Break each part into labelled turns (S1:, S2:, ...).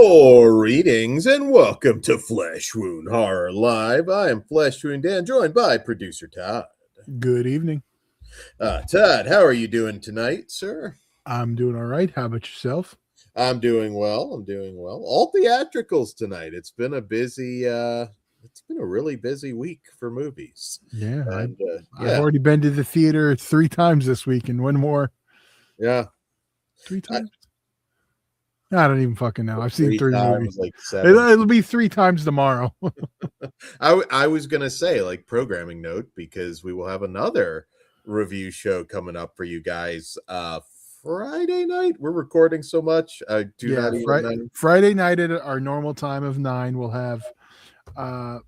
S1: Greetings and welcome to Flesh Wound Horror Live. I am Flesh Wound Dan, joined by producer Todd.
S2: Good evening.
S1: Todd, how are you doing tonight, sir?
S2: I'm doing all right. How about yourself?
S1: I'm doing well. All theatricals tonight. It's been a really busy week for movies.
S2: Yeah,
S1: And,
S2: I've already been to the theater 3 times this week and one more.
S1: Yeah.
S2: 3 times? I don't even fucking know. I've seen 3 movies.
S1: Like 7.
S2: It'll be 3 times tomorrow.
S1: I was going to say, like, programming note, because we will have another review show coming up for you guys Friday night. We're recording so much. I do not even know.
S2: Friday night at our normal time of 9, we'll have a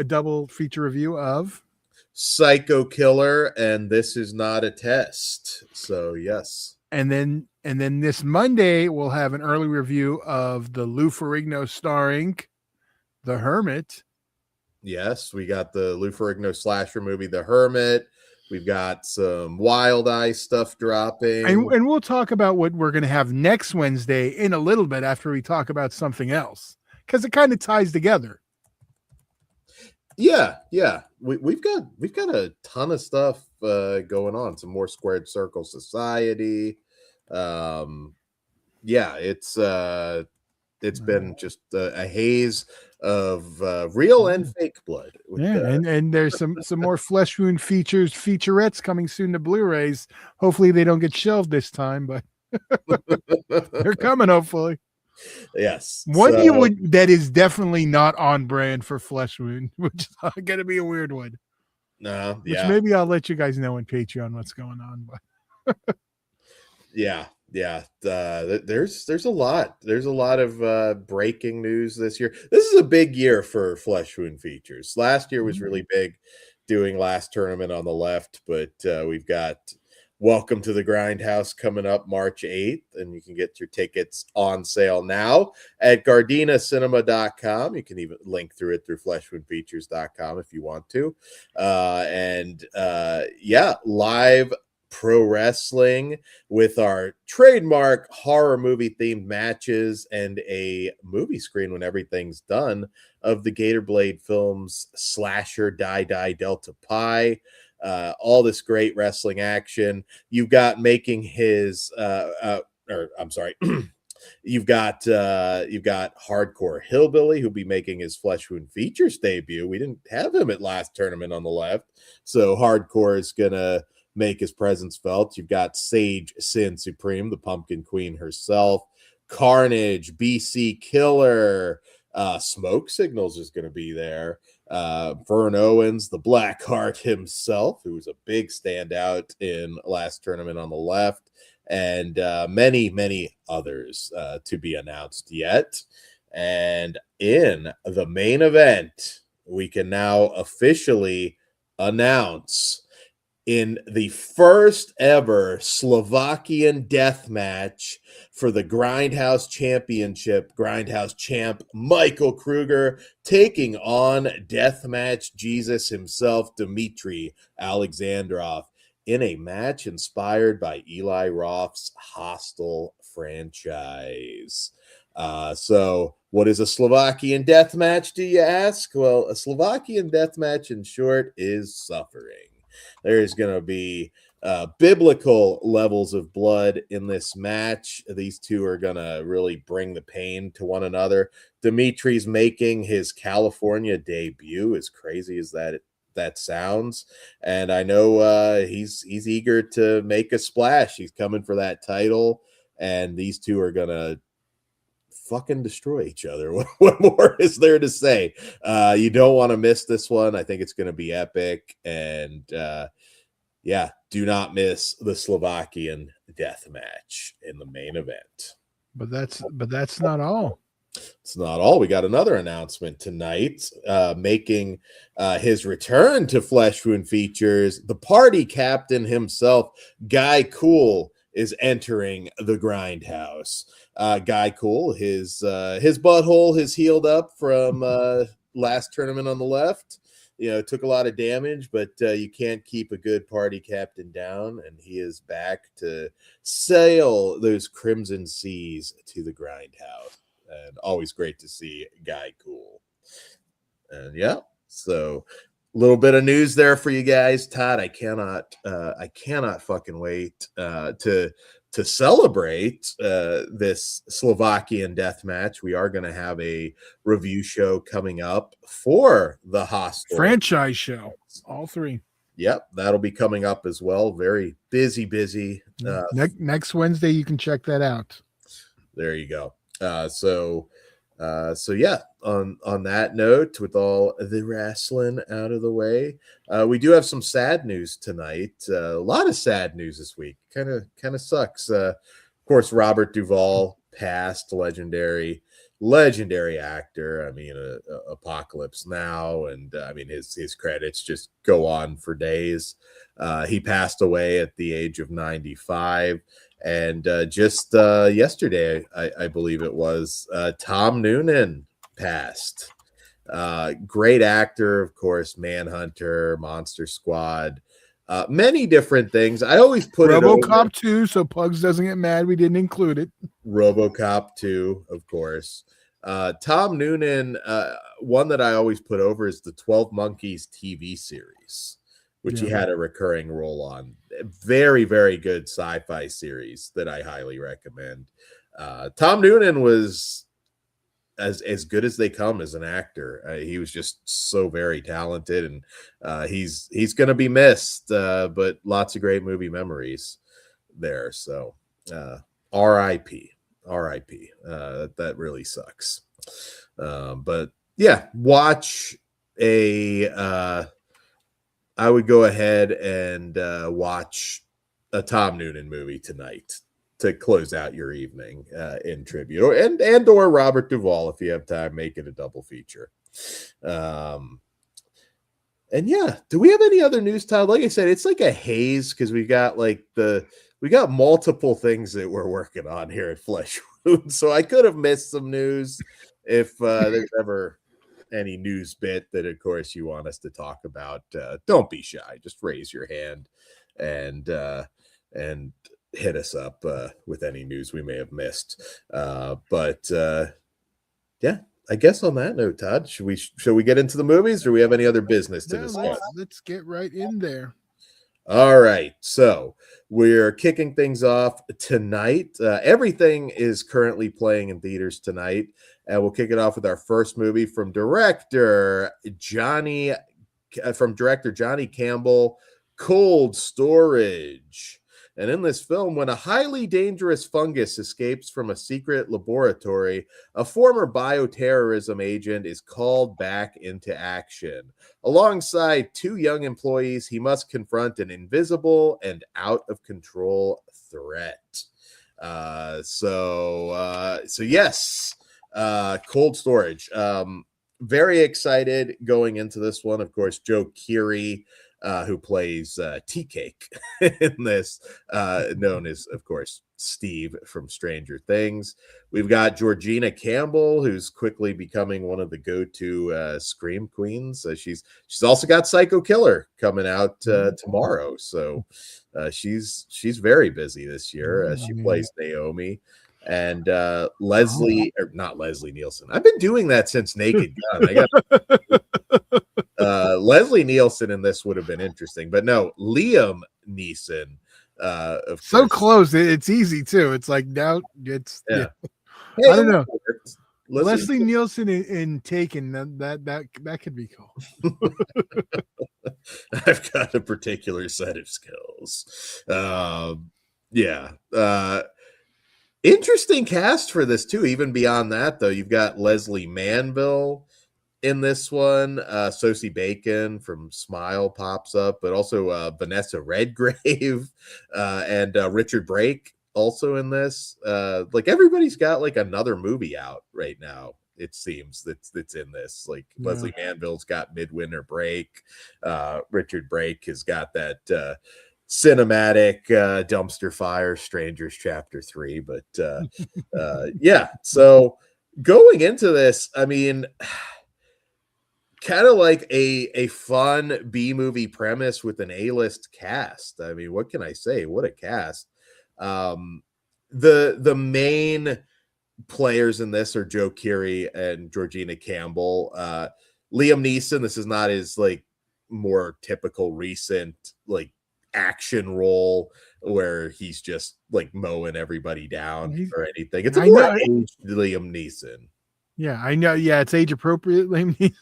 S2: double feature review of
S1: Psycho Killer and This Is Not a Test. So, yes.
S2: And then this Monday, we'll have an early review of the Lou Ferrigno starring The Hermit.
S1: Yes, we got the Lou Ferrigno slasher movie, The Hermit. We've got some Wild Eye stuff dropping.
S2: And we'll talk about what we're going to have next Wednesday in a little bit after we talk about something else, because it kind of ties together.
S1: Yeah. We've got a ton of stuff going on. Some more Squared Circle Society. It's been just a haze of real and fake blood.
S2: And there's some more Flesh Wound featurettes coming soon to Blu-rays. Hopefully they don't get shelved this time, but they're coming. Hopefully.
S1: Yes.
S2: That is definitely not on brand for Flesh Wound, which is going to be a weird one.
S1: No,
S2: which maybe I'll let you guys know on Patreon what's going on. But
S1: yeah. There's a lot. There's a lot of breaking news this year. This is a big year for Flesh Wound features. Last year was really big, doing Last Tournament on the Left, but we've got Welcome to the Grindhouse coming up March 8th, and you can get your tickets on sale now at GARDENAcinema.com. You can even link through it through fleshwoundfeatures.com if you want to. Live pro wrestling with our trademark horror movie themed matches and a movie screen when everything's done of the Gator Blade Films slasher Die Delta Pi. All this great wrestling action. You've got making his you've got Hardcore Hillbilly, who'll be making his Flesh Wound features debut. We didn't have him at Last Tournament on the Left, so Hardcore is gonna make his presence felt. You've got Sage Sin Supreme, the Pumpkin Queen herself, Carnage, BC Killer, Smoke Signals is going to be there. Vern Owens, the Black Heart himself, who was a big standout in Last Tournament on the Left, and many others to be announced yet. And in the main event, we can now officially announce, in the first ever Slovakian death match for the Grindhouse Championship, Grindhouse champ Michael Kruger taking on Deathmatch Jesus himself, Dmitry Alexandrov, in a match inspired by Eli Roth's Hostel franchise. So what is a Slovakian death match, do you ask? Well, a Slovakian death match, in short, is suffering. There's going to be biblical levels of blood in this match. These two are going to really bring the pain to one another. Dimitri's making his California debut, as crazy as that sounds. And I know he's eager to make a splash. He's coming for that title. And these two are going to fucking destroy each other. What more is there to say? You don't want to miss this one. I think it's going to be epic. And do not miss the Slovakian death match in the main event.
S2: But that's not all.
S1: It's not all. We got another announcement tonight, making his return to Flesh Wound features. The party captain himself, Guy Cool, is entering the Grindhouse. Guy Cool, his butthole has healed up from Last Tournament on the Left. Took a lot of damage, but you can't keep a good party captain down, and he is back to sail those crimson seas to the Grindhouse. and always great to see Guy Cool. And yeah, so a little bit of news there for you guys. Todd, I cannot fucking wait to celebrate this Slovakian death match. We are going to have a review show coming up for the Hostile
S2: franchise show, all three.
S1: Yep, that'll be coming up as well. Very busy.
S2: Next Wednesday, you can check that out.
S1: There you go. So yeah, on that note, with all the wrestling out of the way, we do have some sad news tonight. A lot of sad news this week. Kind of sucks. Of course, Robert Duvall passed, legendary actor. I mean, Apocalypse Now, and I mean his credits just go on for days. He passed away at the age of 95. And just yesterday, I believe it was, Tom Noonan passed. Great actor, of course, Manhunter, Monster Squad, many different things. I always put
S2: RoboCop 2, so Pugs doesn't get mad we didn't include it.
S1: RoboCop 2, of course. Tom Noonan, one that I always put over is the 12 Monkeys TV series, which he had a recurring role on. Very, very good sci-fi series that I highly recommend. Tom Noonan was as good as they come as an actor. He was just so very talented, and he's going to be missed, but lots of great movie memories there. So R.I.P. That really sucks. But yeah, watch I would go ahead and watch a Tom Noonan movie tonight to close out your evening in tribute, or Robert Duvall if you have time. Make it a double feature. And yeah, do we have any other news, Todd? Like I said, it's like a haze because we got multiple things that we're working on here at Flesh Wound. So I could have missed some news if there's ever any news bit that, of course, you want us to talk about. Don't be shy. Just raise your hand and hit us up with any news we may have missed. But yeah, I guess on that note, Todd, should we get into the movies, or do we have any other business to discuss?
S2: Let's get right in there.
S1: All right, so we're kicking things off tonight. Everything is currently playing in theaters tonight, and we'll kick it off with our first movie from director Johnny Campbell, Cold Storage. And in this film, when a highly dangerous fungus escapes from a secret laboratory, a former bioterrorism agent is called back into action. Alongside two young employees, he must confront an invisible and out-of-control threat. So yes, Cold Storage. Very excited going into this one. Of course, Joe Keery, who plays Tea Cake in this, known as, of course, Steve from Stranger Things. We've got Georgina Campbell, who's quickly becoming one of the go-to scream queens. She's also got Psycho Killer coming out tomorrow, so she's very busy this year. She plays Naomi. And not Leslie Nielsen. I've been doing that since Naked Gun. Leslie Nielsen in this would have been interesting, but no, Liam Neeson.
S2: So close. It's easy too. It's like now it's
S1: Hey,
S2: I don't know. Leslie Nielsen in Taken, that could be cool.
S1: I've got a particular set of skills. Interesting cast for this too. Even beyond that, though, you've got Leslie Manville in this one. Sosie Bacon from Smile pops up, but also Vanessa Redgrave and Richard Brake also in this. Like everybody's got like another movie out right now, it seems, that's in this. Like Leslie Manville's got Midwinter Break. Richard Brake has got that cinematic dumpster fire Strangers Chapter 3. But yeah, so going into this, I mean, kind of like a fun B-movie premise with an A-list cast. I mean, what can I say? What a cast. The main players in this are Joe Keery and Georgina Campbell. Liam Neeson, this is not his like more typical recent like action role where he's just like mowing everybody down or anything. It's a more aged Liam Neeson.
S2: Yeah, I know. Yeah, it's age appropriate, Liam Neeson.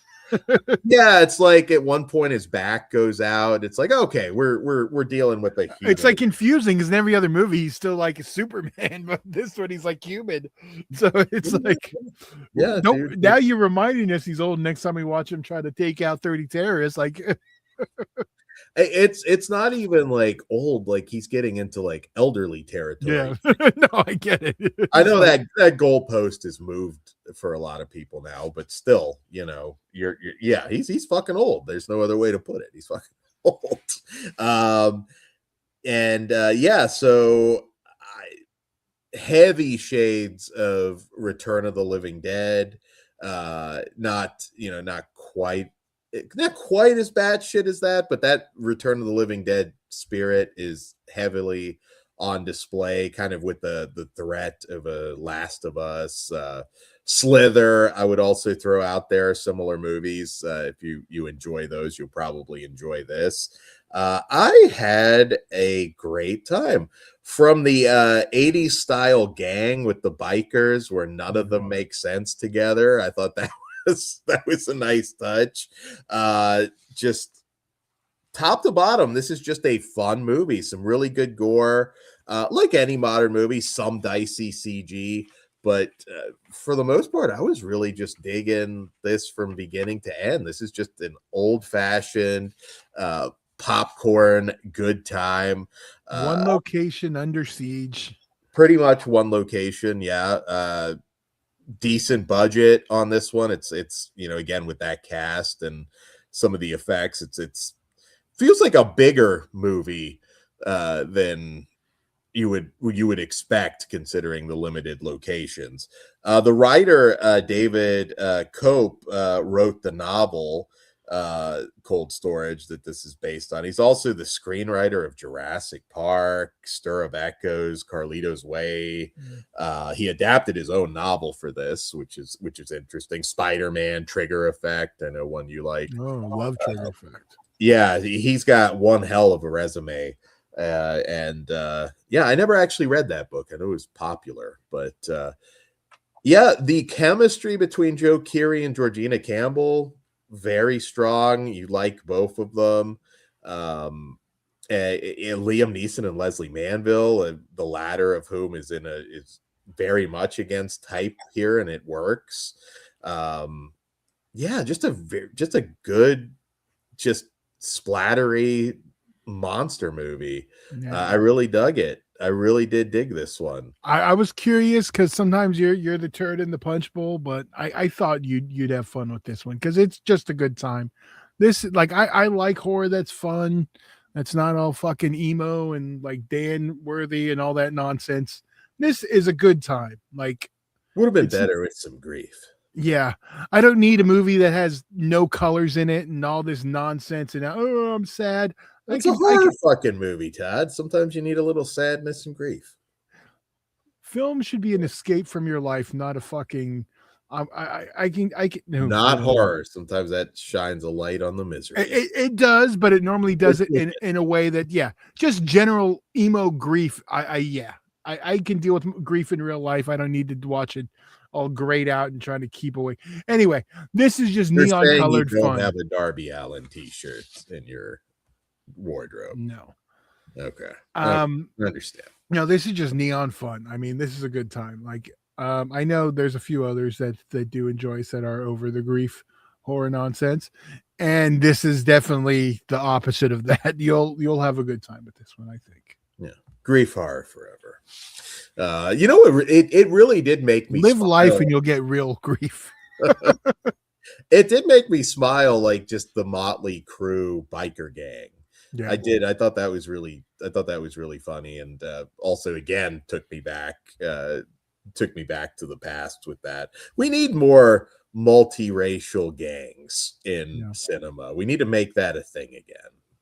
S1: Yeah, it's like at one point his back goes out. It's like, okay, we're dealing with a human.
S2: It's like confusing because in every other movie he's still like a Superman, but this one he's like human. So it's like,
S1: yeah,
S2: dude, now you're reminding us he's old. Next time we watch him try to take out 30 terrorists, like
S1: it's not even like old, like he's getting into like elderly territory.
S2: Yeah. No, I get it.
S1: I know that goalpost is moved for a lot of people now, but still, you know, you're yeah, he's fucking old. There's no other way to put it. He's fucking old. Yeah, so heavy shades of Return of the Living Dead. Not quite as bad shit as that, but that Return of the Living Dead spirit is heavily on display, kind of with the threat of a Last of Us. Slither, I would also throw out there, similar movies. If you enjoy those, you'll probably enjoy this. I had a great time. From the 80s style gang with the bikers where none of them make sense together, I thought that was a nice touch. Just top to bottom, this is just a fun movie. Some really good gore, like any modern movie, some dicey CG, but for the most part, I was really just digging this from beginning to end. This is just an old-fashioned popcorn good time.
S2: One location under siege.
S1: Pretty much one location, yeah. Decent budget on this one. It's again with that cast and some of the effects, it's feels like a bigger movie than you would expect considering the limited locations. The writer David Cope wrote the novel Cold Storage that this is based on. He's also the screenwriter of Jurassic Park, Stir of Echoes, Carlito's Way. He adapted his own novel for this, which is interesting. Spider-Man, Trigger Effect. I know one you like.
S2: Oh, love Trigger Effect.
S1: Yeah, he's got one hell of a resume. Yeah, I never actually read that book. I know it was popular, but yeah, the chemistry between Joe Keery and Georgina Campbell, very strong. You like both of them. And Liam Neeson and Leslie Manville, the latter of whom is very much against type here, and it works. Yeah, just a good, just splattery monster movie.
S2: Yeah.
S1: I really dug it. I really did dig this one.
S2: I was curious because sometimes you're the turd in the punch bowl, but I thought you'd have fun with this one because it's just a good time. This, like, I like horror that's fun, that's not all fucking emo and like Dan Worthy and all that nonsense. This is a good time. Like,
S1: would have been better with some grief.
S2: Yeah, I don't need a movie that has no colors in it and all this nonsense and I'm sad.
S1: It's a horror fucking movie, Todd. Sometimes you need a little sadness and grief.
S2: Film should be an escape from your life, not a fucking. I can no,
S1: not horror. Sometimes that shines a light on the misery.
S2: It does, but it normally does it in a way that just general emo grief. I can deal with grief in real life. I don't need to watch it all grayed out and trying to keep away. Anyway, this is just neon colored fun.
S1: Don't have a Darby Allin t-shirt in your wardrobe.
S2: No.
S1: Okay. I understand.
S2: No, this is just neon fun. I mean, this is a good time. Like, I know there's a few others that do enjoy that are over the grief horror nonsense, and this is definitely the opposite of that. You'll have a good time with this one, I think.
S1: Yeah, grief horror forever. It really did make me
S2: live smile. Life and you'll get real grief.
S1: It did make me smile, like just the Motley Crue biker gang. Yeah, I did. I thought that was really funny, and also again took me back to the past with that. We need more multiracial gangs in cinema. We need to make that a thing again.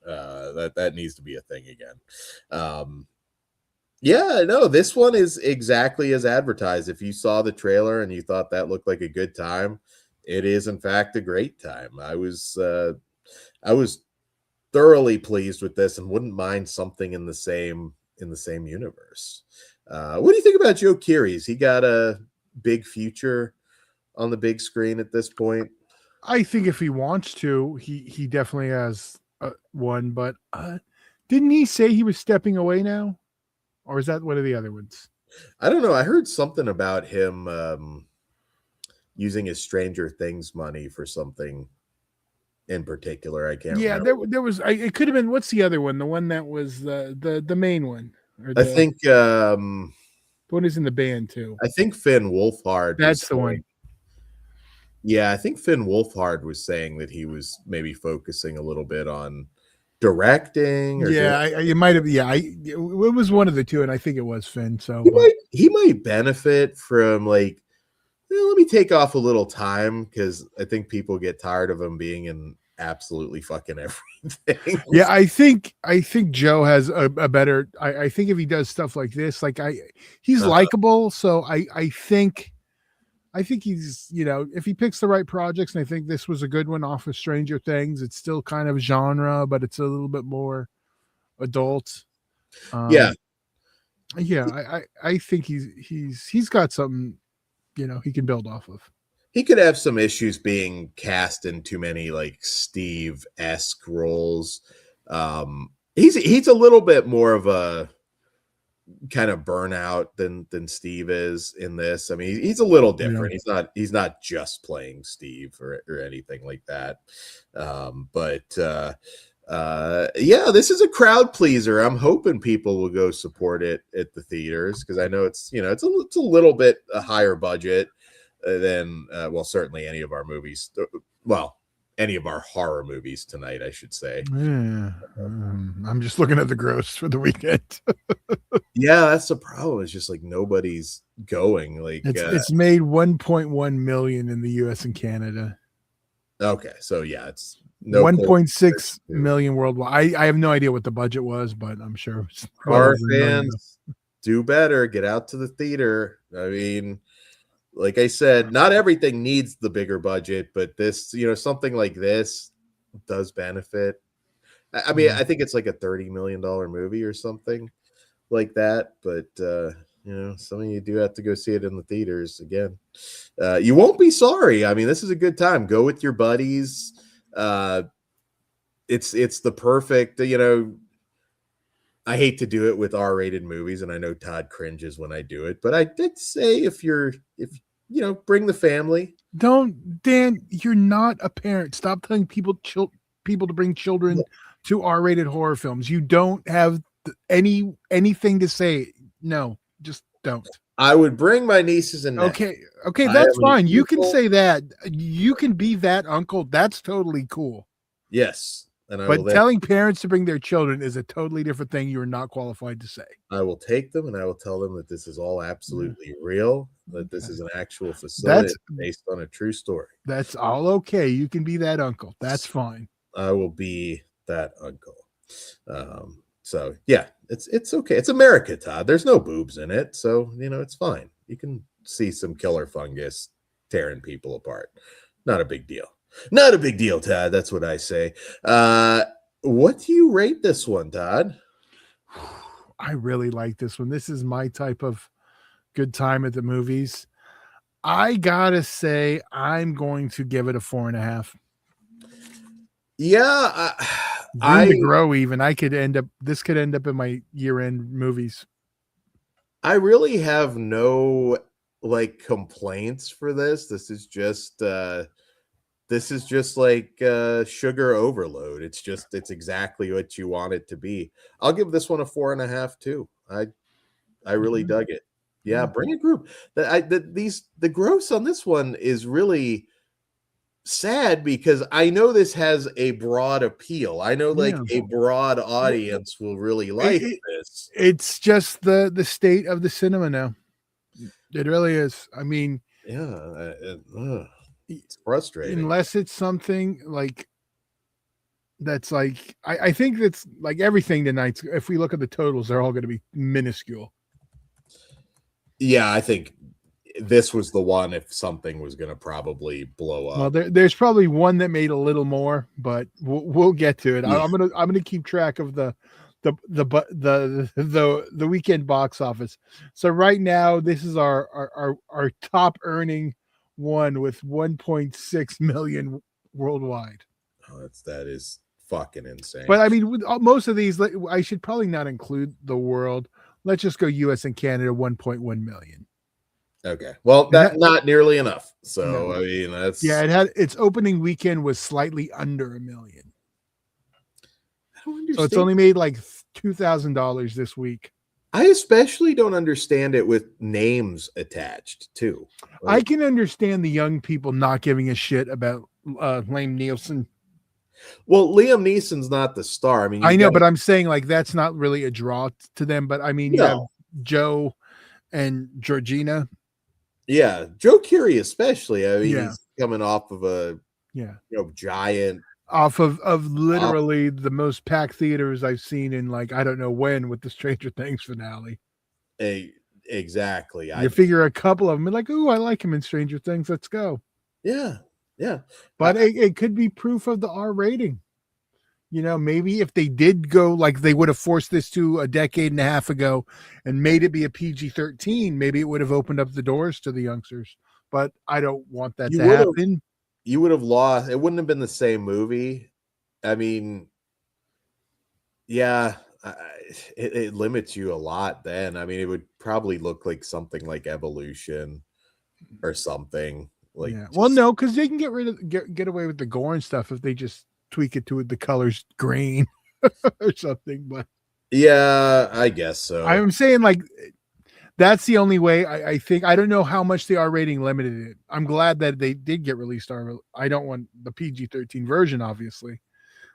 S1: That needs to be a thing again. Yeah, no, this one is exactly as advertised. If you saw the trailer and you thought that looked like a good time, it is in fact a great time. I was thoroughly pleased with this and wouldn't mind something in the same universe. What do you think about Joe Keery? He got a big future on the big screen at this point?
S2: I think if he wants to, he definitely has one. But didn't he say he was stepping away now, or is that one of the other ones?
S1: I don't know. I heard something about him using his Stranger Things money for something in particular. I can't
S2: Yeah,
S1: remember.
S2: there was. It could have been. What's the other one? The one that was the main one, or
S1: I
S2: the
S1: think
S2: one who's in the band too.
S1: I think Finn Wolfhard was
S2: That's the
S1: saying,
S2: one.
S1: yeah, I think Finn Wolfhard was saying that he was maybe focusing a little bit on directing or doing.
S2: Yeah, it might have. Yeah, it was one of the two, and I think it was Finn. So,
S1: He
S2: but
S1: might benefit from like, let me take off a little time because I think people get tired of him being in absolutely fucking everything.
S2: yeah, I think Joe has a better. I think if he does stuff like this, like he's likable. So I think he's, if he picks the right projects, and I think this was a good one off of Stranger Things. It's still kind of genre, but it's a little bit more adult.
S1: Yeah,
S2: Yeah, I think he's got something, he can build off of.
S1: he could have some issues being cast in too many like Steve-esque roles. He's a little bit more of a kind of burnout than Steve is in this. I mean, he's a little different. He's not just playing Steve or anything like that. Yeah, this is a crowd pleaser. I'm hoping people will go support it at the theaters because I know it's it's a little bit a higher budget than well, certainly any of our movies. Well, any of our horror movies tonight, I should say.
S2: Yeah, I'm just looking at the gross for the weekend.
S1: Yeah, that's the problem. It's just like nobody's going. Like,
S2: It's made 1.1 million in the U.S. and Canada.
S1: okay, so yeah, it's no
S2: 1.6 million worldwide. I have no idea what the budget was, but I'm sure it's
S1: horror fans do better. Get out to the theater. I mean, like I said, not everything needs the bigger budget, but this, something like this does benefit. I mean, I think it's like a $30 million movie or something like that, but some of you do have to go see it in the theaters again. You won't be sorry. I mean, this is a good time. Go with your buddies. It's the perfect, I hate to do it with R-rated movies, and I know Todd cringes when I do it, but I did say if bring the family.
S2: Don't, Dan, you're not a parent. Stop telling people to bring children to R-rated horror films. You don't have anything to say. No, just don't.
S1: I would bring my nieces and nephews.
S2: Okay, that's fine. You can say that. You can be that uncle. That's totally cool.
S1: Yes.
S2: But telling parents to bring their children is a totally different thing. You're not qualified to say.
S1: I will take them and I will tell them that this is all absolutely real, that this is an actual facility based on a true story.
S2: That's all okay. You can be that uncle. That's fine.
S1: I will be that uncle. So yeah, it's okay. It's America, Todd. There's no boobs in it, so it's fine. You can see some killer fungus tearing people apart. Not a big deal. Not a big deal, Todd. That's what I say. What do you rate this one, Todd?
S2: I really like this one. This is my type of good time at the movies. I gotta say, I'm going to give it a 4.5.
S1: Yeah,
S2: to grow even. This could end up in my year-end movies.
S1: I really have no complaints for this. This is just like sugar overload. It's exactly what you want it to be. I'll give this one a 4.5 too. I really dug it. Yeah, bring a group. The gross on this one is really sad because I know this has a broad appeal. I know a broad audience will really like this.
S2: It's just the state of the cinema now. It really is. I mean,
S1: yeah, it's frustrating
S2: unless it's something like that's like I think that's like everything tonight. If we look at the totals, they're all going to be minuscule.
S1: Yeah, I think this was the one if something was going to probably blow up.
S2: Well, there's probably one that made a little more, but we'll get to it.
S1: Yeah.
S2: I'm gonna keep track of the weekend box office. So right now, this is our top earning one with 1.6 million worldwide.
S1: Oh, that is fucking insane.
S2: But I mean, with most of these, I should probably not include the world. Let's just go U.S. and Canada, 1.1 million.
S1: Okay, well, that's not nearly enough. So no. I mean, that's
S2: its opening weekend was slightly under $1 million.
S1: I don't understand.
S2: So it's only made like $2,000 this week.
S1: I especially don't understand it with names attached too.
S2: Like, I can understand the young people not giving a shit about Liam Neeson.
S1: Well, Liam Neeson's not the star. I mean,
S2: I know, but I'm saying like that's not really a draw to them. But I mean, you have Joe and Georgina.
S1: Yeah, Joe Keery especially. I mean, he's coming off of a giant
S2: off of literally the most packed theaters I've seen in like I don't know when with the Stranger Things finale.
S1: Exactly.
S2: You figure a couple of them are like, "Ooh, I like him in Stranger Things. Let's go."
S1: Yeah.
S2: But it could be proof of the R rating. You know, maybe if they did go like they would have forced this to a decade and a half ago and made it be a PG-13, maybe it would have opened up the doors to the youngsters. But I don't want that to happen.
S1: You would have lost. It wouldn't have been the same movie. I mean, yeah, it limits you a lot then. I mean, it would probably look like something like Evolution or something. Like,
S2: well, no, because they can get away with the gore and stuff if they just tweak it to the colors green or something. But
S1: yeah, I guess so.
S2: I'm saying like that's the only way. I think I don't know how much the R rating limited it. I'm glad that they did get released I don't want the PG-13 version, obviously,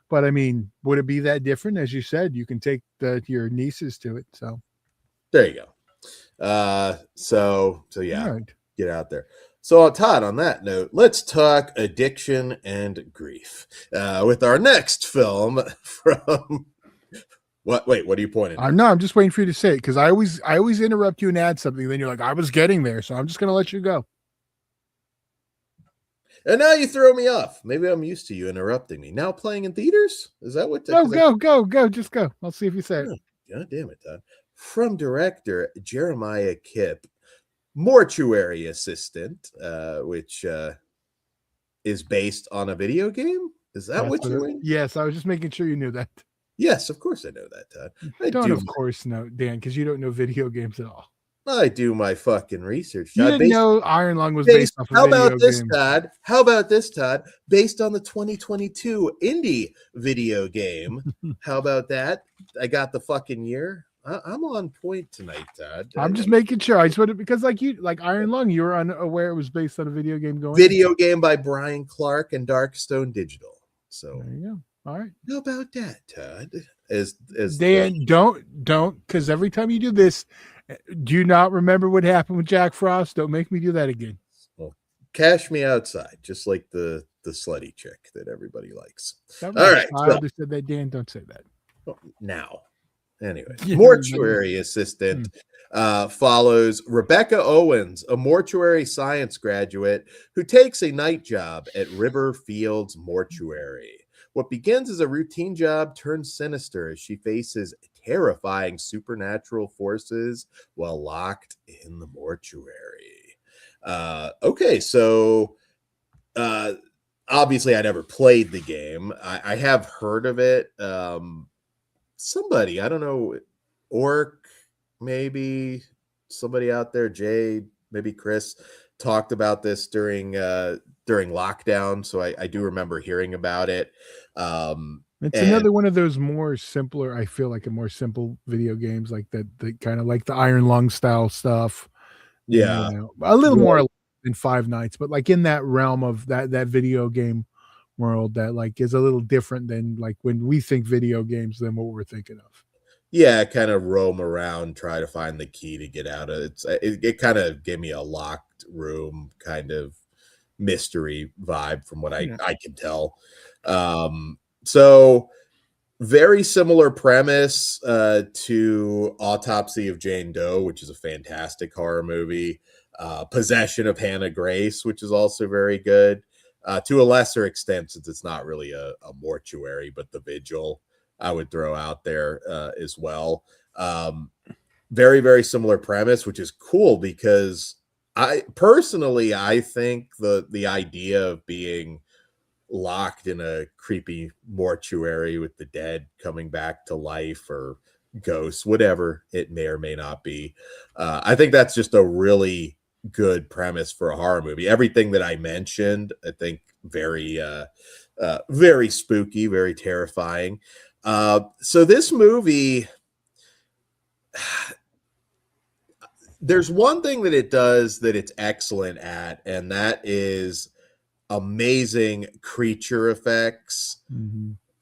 S2: but I mean, would it be that different? As you said, you can take your nieces to it. So
S1: there you go. So yeah,
S2: right. Get
S1: out there. So, Todd, on that note, let's talk addiction and grief with our next film from what? Wait, what are you pointing at?
S2: No, I'm just waiting for you to say it because I always interrupt you and add something. Then you're like, I was getting there, so I'm just going to let you go.
S1: And now you throw me off. Maybe I'm used to you interrupting me. Now playing in theaters? Is that what?
S2: Go. Just go. I'll see if you say it.
S1: God damn it, Todd. From director Jeremiah Kipp. Mortuary Assistant, which is based on a video game. Is that what you're in?
S2: Yes, I was just making sure you knew that.
S1: Yes, of course I know that, Todd.
S2: I don't, of course, know, Dan, because you don't know video games at all.
S1: I do my fucking research.
S2: You didn't know Iron Lung was based off of
S1: How about this, Todd? How about this, Todd? Based on the 2022 indie video game. How about that? I got the fucking year. I'm on point tonight, Todd.
S2: I'm just making sure. I just wanted because, like Iron Lung, you were unaware it was based on a video game
S1: game by Brian Clark and Darkstone Digital. So
S2: there you go. All right.
S1: How about that, Todd? As
S2: Dan, don't, because every time you do this, do you not remember what happened with Jack Frost? Don't make me do that again.
S1: Well, cash me outside, just like the slutty chick that everybody likes. All right.
S2: I just said that, Dan. Don't say that.
S1: Now. Anyway, Mortuary Assistant follows Rebecca Owens, a mortuary science graduate who takes a night job at River Fields Mortuary. What begins as a routine job turns sinister as she faces terrifying supernatural forces while locked in the mortuary. Okay, so obviously I never played the game. I have heard of it. Somebody, I don't know, Orc, maybe somebody out there, Jay, maybe Chris, talked about this during lockdown. So I do remember hearing about it.
S2: It's another one of those more simpler, I feel like a more simple video games like that, kind of like the Iron Lung style stuff.
S1: Yeah.
S2: You know, a little more than Five Nights, but like in that realm of that video game world that like is a little different than like when we think video games than what we're thinking of.
S1: Yeah, kind of roam around, try to find the key to get out of it. It kind of gave me a locked room kind of mystery vibe from what I can tell. So very similar premise to Autopsy of Jane Doe, which is a fantastic horror movie. Possession of Hannah Grace, which is also very good. To a lesser extent, since it's not really a mortuary, but The Vigil I would throw out there as well. Very, very similar premise, which is cool because I personally I think the idea of being locked in a creepy mortuary with the dead coming back to life or ghosts, whatever it may or may not be. I think that's just a really good premise for a horror movie. Everything that I mentioned, I think very spooky, very terrifying. So this movie, there's one thing that it does that it's excellent at, and that is amazing creature effects,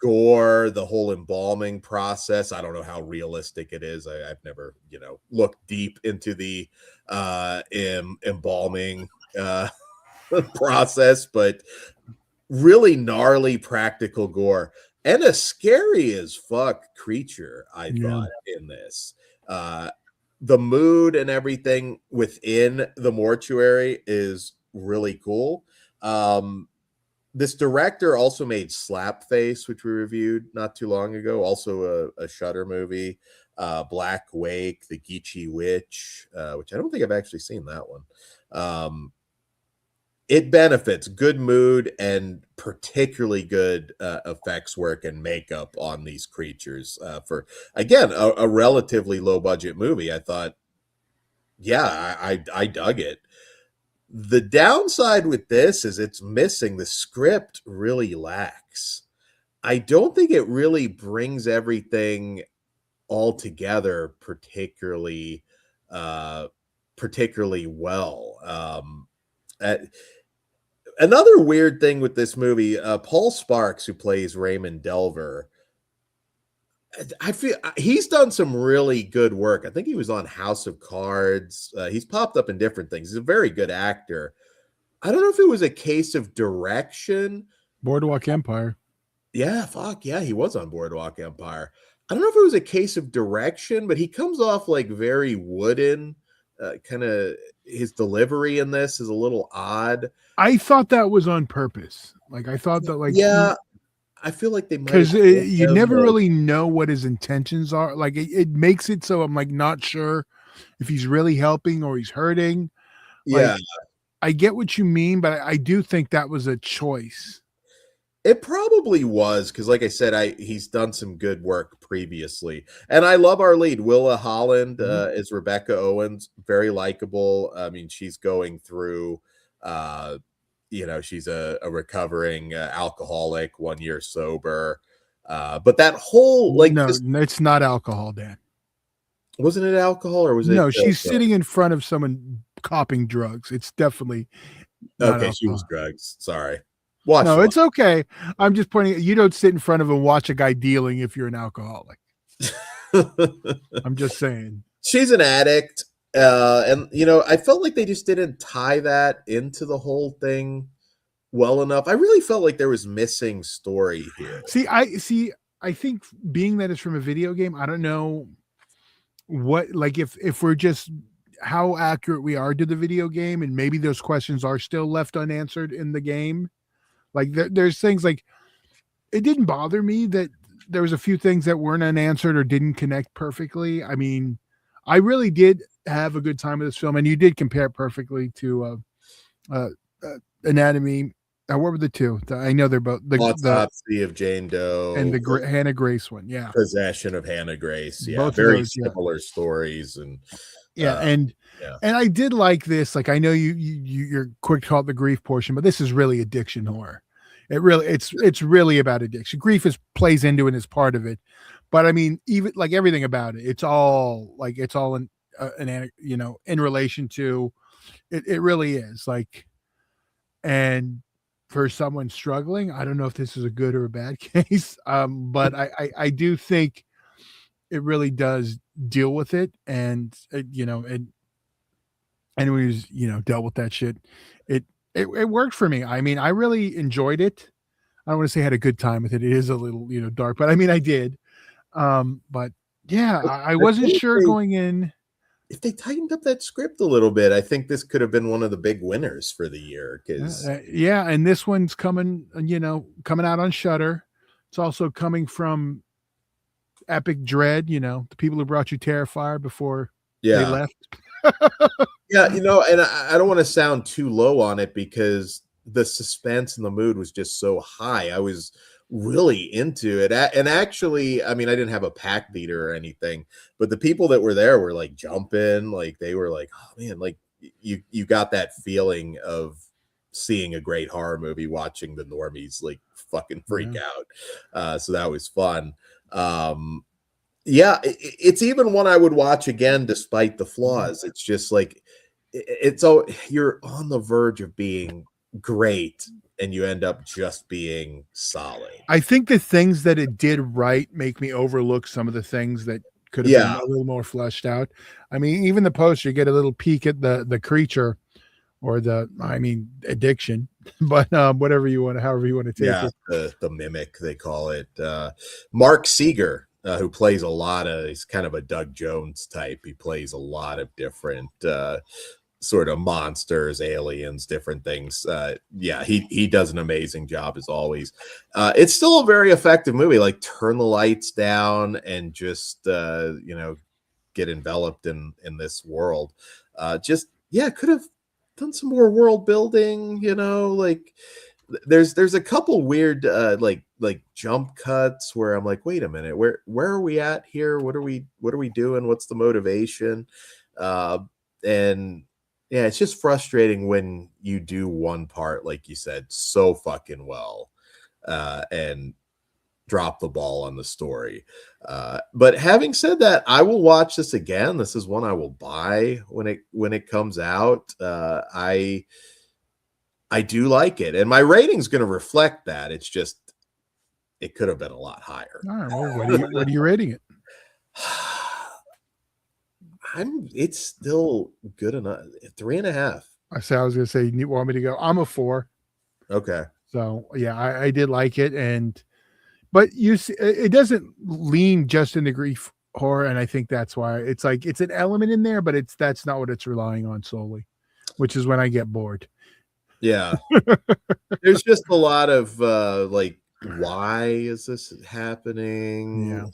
S1: gore, the whole embalming process. I don't know how realistic it is. I've never, looked deep into the embalming process, but really gnarly practical gore and a scary as fuck creature, I thought, in this. The mood and everything within the mortuary is really cool. This director also made Slapface, which we reviewed not too long ago, also a Shudder movie. Black Wake, The Geechee Witch, which I don't think I've actually seen that one. It benefits good mood and particularly good effects work and makeup on these creatures for, again, a relatively low budget movie. I thought, yeah, I dug it. The downside with this is it's missing, the script really lacks. I don't think it really brings everything all together particularly well. Another weird thing with this movie, Paul Sparks, who plays Raymond Delver, I feel he's done some really good work. I think he was on House of Cards. He's popped up in different things. He's a very good actor. I don't know if it was a case of direction.
S2: Boardwalk Empire.
S1: Yeah, fuck yeah, he was on Boardwalk Empire. I don't know if it was a case of direction, but he comes off like very wooden. Kind of his delivery in this is a little odd.
S2: I thought that was on purpose. Like I thought that, like,
S1: yeah, I feel like they might,
S2: because you never really know what his intentions are. Like it makes it so I'm like not sure if he's really helping or he's hurting.
S1: Yeah,
S2: like, I get what you mean, but I do think that was a choice.
S1: it probably was because, like I said, he's done some good work previously, and I love our lead, Willa Holland, as Rebecca Owens, very likable. I mean, she's going through, she's a recovering alcoholic, 1 year sober, but that whole
S2: No, it's not alcohol, Dan.
S1: Wasn't it alcohol or was it?
S2: No, she's sitting in front of someone copping drugs. It's definitely not
S1: okay.
S2: alcohol.
S1: She was drugs. Sorry.
S2: No, it's okay. I'm just pointing. You don't sit in front of and watch a guy dealing if you're an alcoholic. I'm just saying.
S1: She's an addict. And I felt like they just didn't tie that into the whole thing well enough. I really felt like there was missing story here.
S2: I think being that it's from a video game, I don't know what, like, if we're just how accurate we are to the video game, and maybe those questions are still left unanswered in the game. Like there's things like, it didn't bother me that there was a few things that weren't unanswered or didn't connect perfectly. I mean, I really did have a good time with this film, and you did compare it perfectly to Anatomy. What were the two? I know they're both the
S1: Autopsy of Jane Doe
S2: and the Hannah Grace one. Yeah,
S1: Possession of Hannah Grace. Yeah,
S2: both
S1: very similar stories, and
S2: and I did like this. Like, I know you're quick to call it the grief portion, but this is really addiction horror. It's really about addiction. Grief plays into it as part of it, but I mean, even like everything about it, it's all in in relation to it. It really is like, and for someone struggling, I don't know if this is a good or a bad case, but I do think it really does deal with it, and anyone who's dealt with that shit, it worked for me. I mean, I really enjoyed it. I don't want to say I had a good time with it. It is a little, dark, but I mean, I did. But yeah, I
S1: I
S2: wasn't
S1: think
S2: sure going in.
S1: if they tightened up that script a little bit, I think this could have been one of the big winners for the year. Because
S2: Yeah, and this one's coming, coming out on Shudder. It's also coming from Epic Dread, the people who brought you Terrifier before they
S1: yeah,
S2: left.
S1: yeah, and I don't want to sound too low on it because the suspense and the mood was just so high. I was really into it. And actually, I mean, I didn't have a pack leader or anything, but the people that were there were like jumping, like they were like, oh man, like you got that feeling of seeing a great horror movie, watching the normies like fucking freak out. So that was fun. Yeah, it's even one I would watch again despite the flaws. It's just like you're on the verge of being great and you end up just being solid.
S2: I think the things that it did right make me overlook some of the things that could have been
S1: Yeah,
S2: a little more fleshed out. I mean, even the poster, you get a little peek at the creature or addiction, but however you want to take
S1: yeah,
S2: it.
S1: the mimic they call it. Mark Seeger, who plays he's kind of a Doug Jones type. He plays a lot of different sort of monsters, aliens, different things. Yeah, he does an amazing job as always. It's still a very effective movie. Like turn the lights down and just get enveloped in this world. Could have done some more world building. Like there's a couple weird like jump cuts where I'm like, wait a minute, where are we at here? What are we doing? What's the motivation? And yeah, it's just frustrating when you do one part, like you said, so fucking well, and drop the ball on the story. But having said that, I will watch this again. This is one I will buy when it comes out. I do like it, and my rating's going to reflect that. It's just it could have been a lot higher.
S2: All right, well, what are you rating it?
S1: It's still good enough. 3.5.
S2: I was going to say, you want me to go? I'm a 4.
S1: Okay.
S2: So yeah, I did like it, but you see, it doesn't lean just into grief horror, and I think that's why it's like it's an element in there, but that's not what it's relying on solely, which is when I get bored.
S1: Yeah. There's just a lot of like, why is this happening?
S2: Yeah.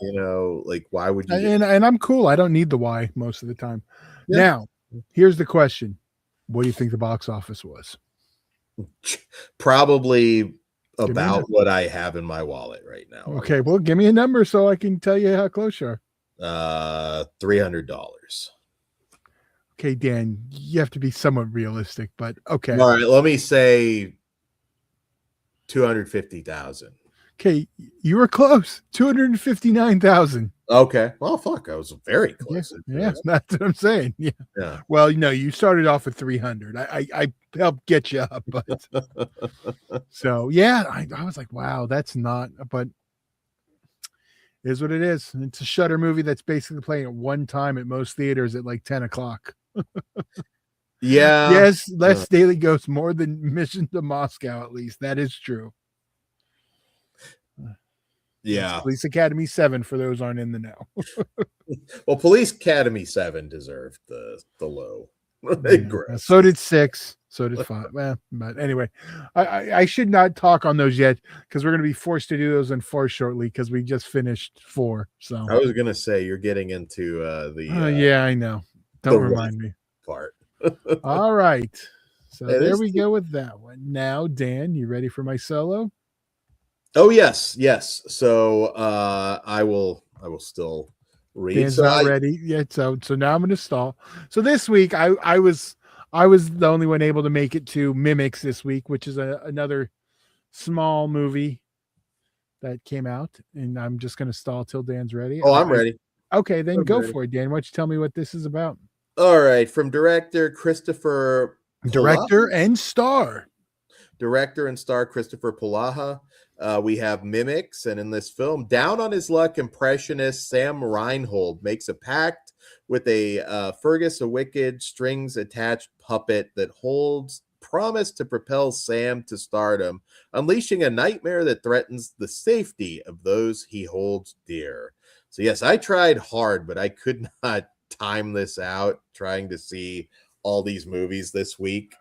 S1: Like why would you
S2: And I'm cool. I don't need the why most of the time.
S1: Yeah.
S2: Now, here's the question. What do you think the box office was?
S1: Probably about what I have in my wallet right now.
S2: Okay, well, give me a number so I can tell you how close you
S1: are. $300.
S2: Okay, Dan, you have to be somewhat realistic, but okay.
S1: All right, let me say 250,000.
S2: Okay, you were close. 259,000.
S1: Okay. Well, fuck, I was very close.
S2: Yeah, that's what I'm saying. Yeah. Well, you started off at 300. I helped get you up, but so yeah, I was like, wow, that's not. But it is what it is. It's a Shudder movie that's basically playing at one time at most theaters at like 10 o'clock.
S1: Yeah.
S2: Yes, less daily ghosts, more than Mission to Moscow. At least that is true.
S1: Yeah.
S2: Police Academy 7 for those aren't in the know.
S1: Well, Police Academy 7 deserved the low.
S2: So did 6. So did 5. Well, but anyway, I should not talk on those yet because we're going to be forced to do those in 4 shortly because we just finished 4. So
S1: I was going to say you're getting into
S2: yeah, I know. Don't remind me.
S1: Part.
S2: All right. So there we go with that one. Now, Dan, you ready for my solo?
S1: Oh yes. So I will still read.
S2: Dan's not ready yet. So now I'm going to stall. So this week I was the only one able to make it to Mimics this week, which is another small movie that came out, and I'm just going to stall till Dan's ready.
S1: Oh, I'm ready.
S2: Okay, then go for it, Dan. Why don't you tell me what this is about?
S1: All right, from director Christopher Polaha.
S2: Director and star Christopher Polaha.
S1: We have Mimics, and in this film, down on his luck, impressionist Sam Reinhold makes a pact with a Fergus, a wicked strings-attached puppet that holds promise to propel Sam to stardom, unleashing a nightmare that threatens the safety of those he holds dear. So yes, I tried hard, but I could not time this out trying to see all these movies this week.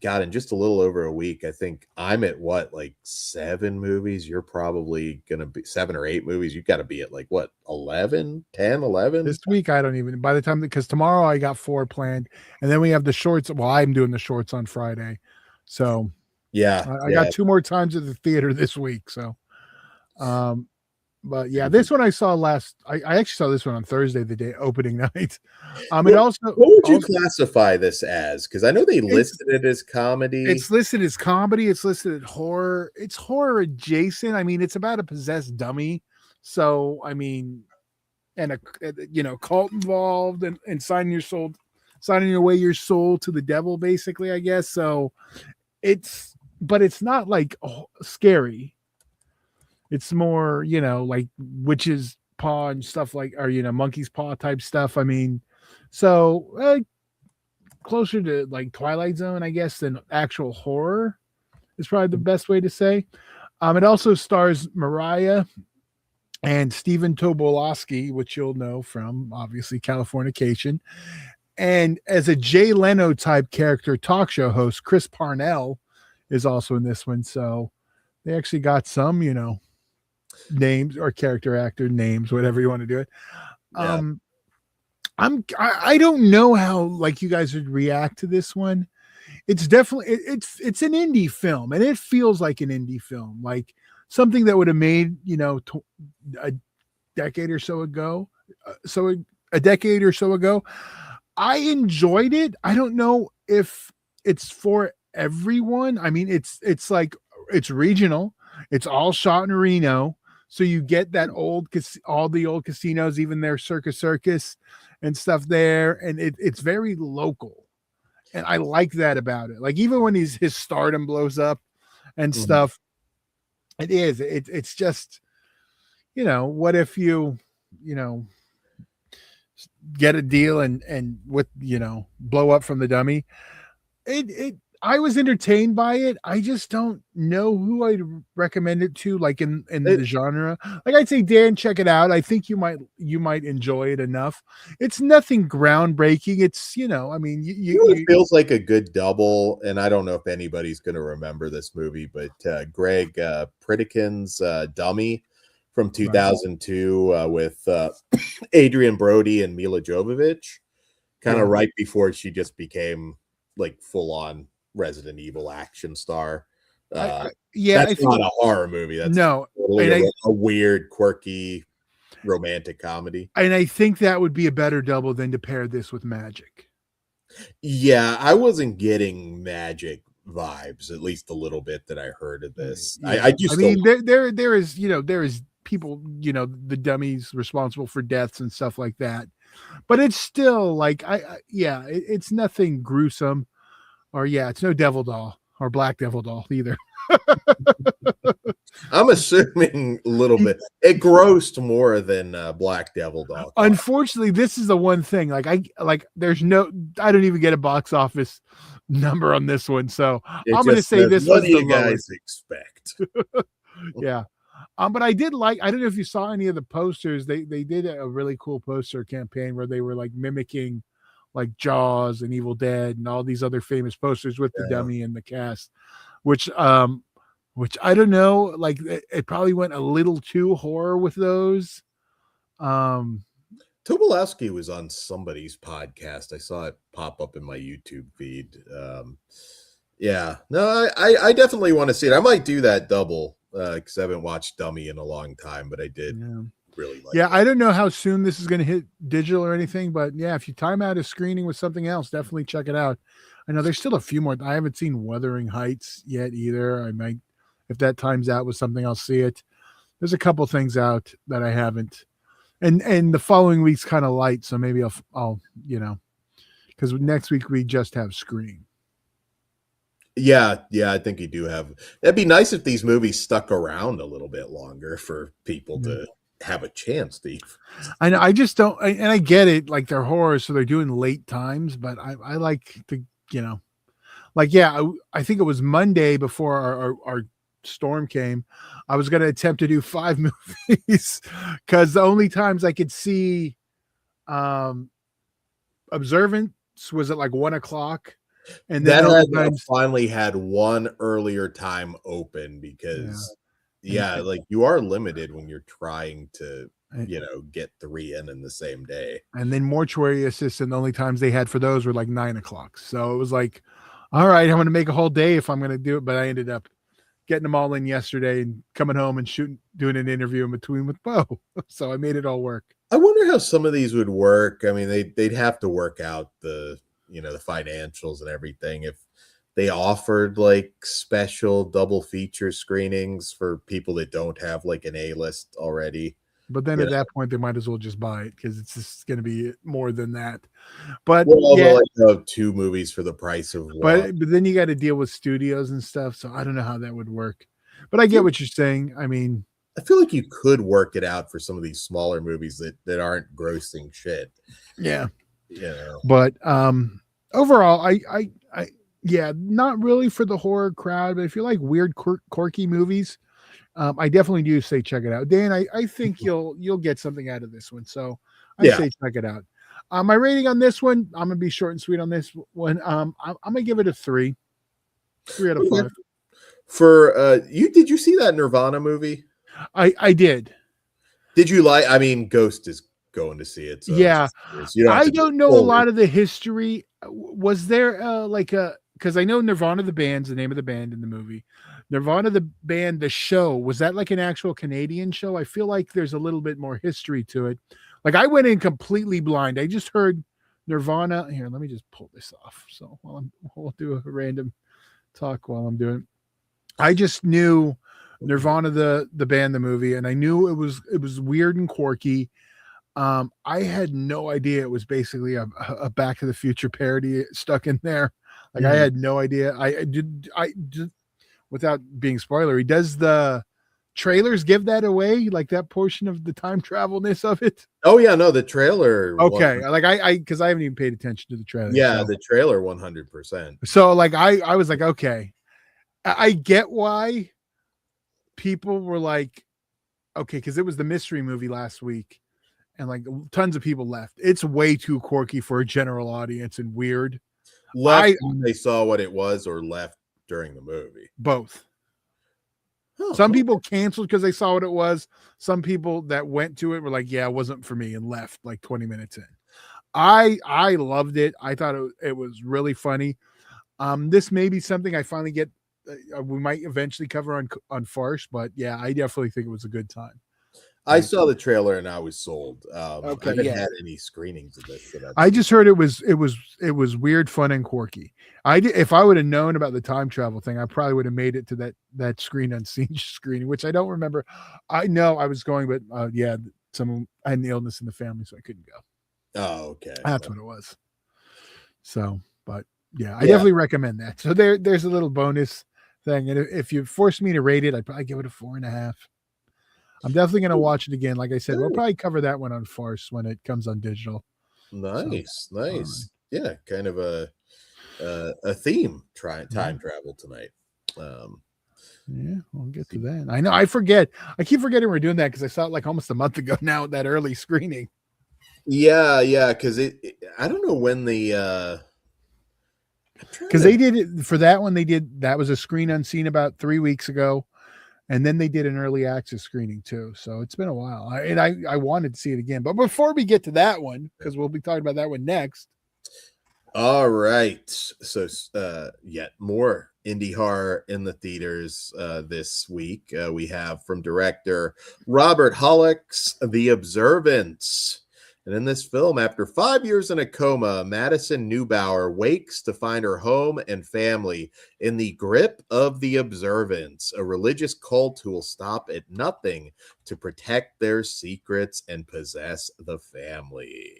S1: God, in just a little over a week, I think I'm at what, like 7 movies? You're probably going to be 7 or 8 movies. You've got to be at like what, 11, 10, 11?
S2: This week, I don't even, by the time, because tomorrow I got 4 planned, and then we have the shorts. Well, I'm doing the shorts on Friday. So
S1: Yeah.
S2: I got 2 more times at the theater this week. So, but yeah, this one I saw I actually saw this one on Thursday, the day opening night. What
S1: would you classify this as? Because I know they listed it as comedy.
S2: It's listed as comedy. It's listed as horror. It's horror adjacent. I mean, it's about a possessed dummy. So, I mean, and a cult involved and signing away your soul to the devil, basically, I guess. So but it's not like scary. It's more, like witch's paw and stuff or monkey's paw type stuff. I mean, so closer to like Twilight Zone, I guess, than actual horror is probably the best way to say. It also stars Mariah and Stephen Tobolowsky, which you'll know from obviously Californication, and as a Jay Leno type character talk show host, Chris Parnell is also in this one. So they actually got some, names or character actor names, whatever you want to do it. Yeah. I don't know how like you guys would react to this one. It's definitely it's an indie film, and it feels like an indie film, like something that would have made a decade or so ago. A decade or so ago, I enjoyed it. I don't know if it's for everyone. I mean, it's like it's regional. It's all shot in Reno. So you get that all the old casinos, even their Circus and stuff there. And it's very local. And I like that about it. Like even when his stardom blows up and stuff, it's just, what if you get a deal and with, blow up from the dummy. I was entertained by it. I just don't know who I'd recommend it to, like in the genre. Like I'd say, Dan, check it out. I think you might enjoy it enough. It's nothing groundbreaking. It's I mean,
S1: it feels like a good double. And I don't know if anybody's going to remember this movie, but Greg Pritikin's Dummy from 2002 with Adrian Brody and Mila Jovovich, kind of right before she just became like full on Resident Evil action star. That's not a horror movie. That's totally a weird, quirky, romantic comedy.
S2: And I think that would be a better double than to pair this with Magic.
S1: Yeah, I wasn't getting Magic vibes, at least a little bit that I heard of this.
S2: Yeah. I mean, there is people, the dummies responsible for deaths and stuff like that. But it's still like it's nothing gruesome. Or it's no Devil Doll or Black Devil Doll either.
S1: I'm assuming a little bit. It grossed more than Black Devil Doll.
S2: Unfortunately, this is the one thing. I don't even get a box office number on this one. So I'm going to say this was the lowest.
S1: Expect.
S2: Yeah. But I don't know if you saw any of the posters. They did a really cool poster campaign where they were like mimicking like Jaws and Evil Dead and all these other famous posters with the dummy and the cast, which I don't know, like it probably went a little too horror with those.
S1: Tobolowsky was on somebody's podcast. I saw it pop up in my YouTube feed. I definitely want to see it. I might do that double because I haven't watched Dummy in a long time, but I did.
S2: Yeah.
S1: Really like
S2: I don't know how soon this is going to hit digital or anything, but if you time out a screening with something else, definitely check it out. I know there's still a few more. I haven't seen Wuthering Heights yet either. I might, if that times out with something, I'll see it. There's a couple things out that I haven't, and the following week's kind of light, so maybe I'll because next week we just have Scream.
S1: Yeah, I think you do have. That'd be nice if these movies stuck around a little bit longer for people to have a chance, Steve.
S2: I know. I just don't, and I get it. Like they're horror, so they're doing late times. But I like to you know, like, yeah, I think it was Monday before our storm came. I was going to attempt to do 5 movies because the only times I could see Observance was at like 1:00, and then
S1: That
S2: the
S1: had
S2: other times,
S1: finally had one earlier time open
S2: yeah,
S1: because,
S2: and,
S1: yeah, like you are limited when you're trying to,
S2: and
S1: get 3 in the same day.
S2: and then Mortuary Assistant. The only times they had for those were like 9:00. So it was like, all right, I'm going to make a whole day if I'm going to do it. But I ended up getting them all in yesterday and coming home and doing an interview in between with Bo. So I made it all work.
S1: I wonder how some of these would work. I mean, they'd have to work out the financials and everything if they offered like special double feature screenings for people that don't have like an A-list already.
S2: But then
S1: You
S2: at
S1: know?
S2: that point, they might as well just buy it because it's just going to be more than that. But
S1: Well,
S2: yeah,
S1: like 2 movies for the price of one.
S2: but then you got to deal with studios and stuff. So I don't know how that would work. But I get what you're saying. I mean,
S1: I feel like you could work it out for some of these smaller movies that aren't grossing shit.
S2: yeah.
S1: You know.
S2: But overall, I yeah, not really for the horror crowd. But if you like weird, quirky movies, I definitely do say check it out. Dan, I think you'll get something out of this one. So I
S1: Yeah.
S2: say check it out. My rating on this one, I'm gonna be short and sweet on this one. I'm gonna give it a 3 out of 5.
S1: For did you see that Nirvana movie?
S2: I did.
S1: Did you like? I mean, Ghost is going to see it. So
S2: Yeah,
S1: you don't have
S2: I
S1: to
S2: don't know a
S1: fully-
S2: lot of the history. Was there like a, because I know Nirvana the band's the name of the band in the movie. Nirvana the band, the show, was that like an actual Canadian show? I feel like there's a little bit more history to it. Like I went in completely blind. I just heard Nirvana. Here, let me just pull this off. So we'll do a random talk while I'm doing it. I just knew Nirvana the band, the movie, and I knew it was weird and quirky. I had no idea it was basically a Back to the Future parody stuck in there. Like I had no idea. I did without being spoilery. Does the trailers give that away? Like that portion of the time travelness of it?
S1: Oh yeah, no, the trailer.
S2: Okay, like I because I haven't even paid attention to the trailer.
S1: Yeah,
S2: so.
S1: the trailer 100%.
S2: So like I was like, okay, I get why people were like, okay, because it was the mystery movie last week. And like tons of people left. It's way too quirky for a general audience and weird.
S1: Left when they saw what it was, or left during the movie?
S2: Both.
S1: Oh,
S2: Some people canceled because they saw what it was. Some people that went to it were like, yeah, it wasn't for me, and left like 20 minutes in. I loved it. I thought it was really funny. This may be something I finally get. We might eventually cover on Farce, but yeah, I definitely think it was a good time.
S1: I saw the trailer and I was sold.
S2: Okay,
S1: I haven't
S2: yeah.
S1: had any screenings of this.
S2: I just heard it was weird, fun, and quirky. If I would have known about the time travel thing, I probably would have made it to that screen unseen screening, which I don't remember. I know I was going, but yeah, I had an illness in the family, so I couldn't go.
S1: Oh, okay.
S2: That's what it was. So, but yeah, I definitely recommend that. So there's a little bonus thing, and if you force me to rate it, I'd probably give it a 4.5. I'm definitely going to watch it again. Like I said, we'll probably cover that one on Farce when it comes on digital.
S1: Nice. Yeah, kind of a theme time travel tonight.
S2: Yeah, we'll get to that. I know I keep forgetting we're doing that because I saw it like almost a month ago now, that early screening.
S1: Yeah, because I don't know when
S2: because they did it for that one. That was a screen unseen about 3 weeks ago. And then they did an early access screening too. So it's been a while. I wanted to see it again. But before we get to that one, because we'll be talking about that one next.
S1: All right. So yet more indie horror in the theaters this week. We have from director Robert Hollick's The Observance. And in this film, after 5 years in a coma, Madison Neubauer wakes to find her home and family in the grip of the Observance, a religious cult who will stop at nothing to protect their secrets and possess the family.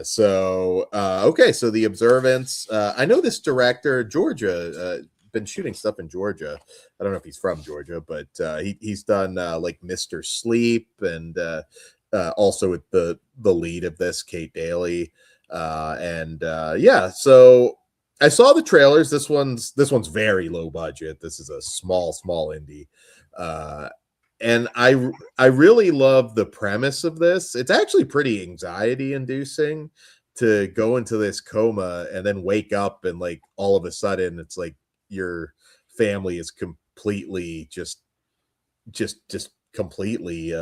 S1: So the Observance. I know this director, Georgia, been shooting stuff in Georgia. I don't know if he's from Georgia, but he's done like Mr. Sleep and also with the lead of this, Kate Daly. So I saw the trailers. This one's very low budget. This is a small indie. And I really love the premise of this. It's actually pretty anxiety inducing to go into this coma and then wake up and like all of a sudden it's like your family is completely just completely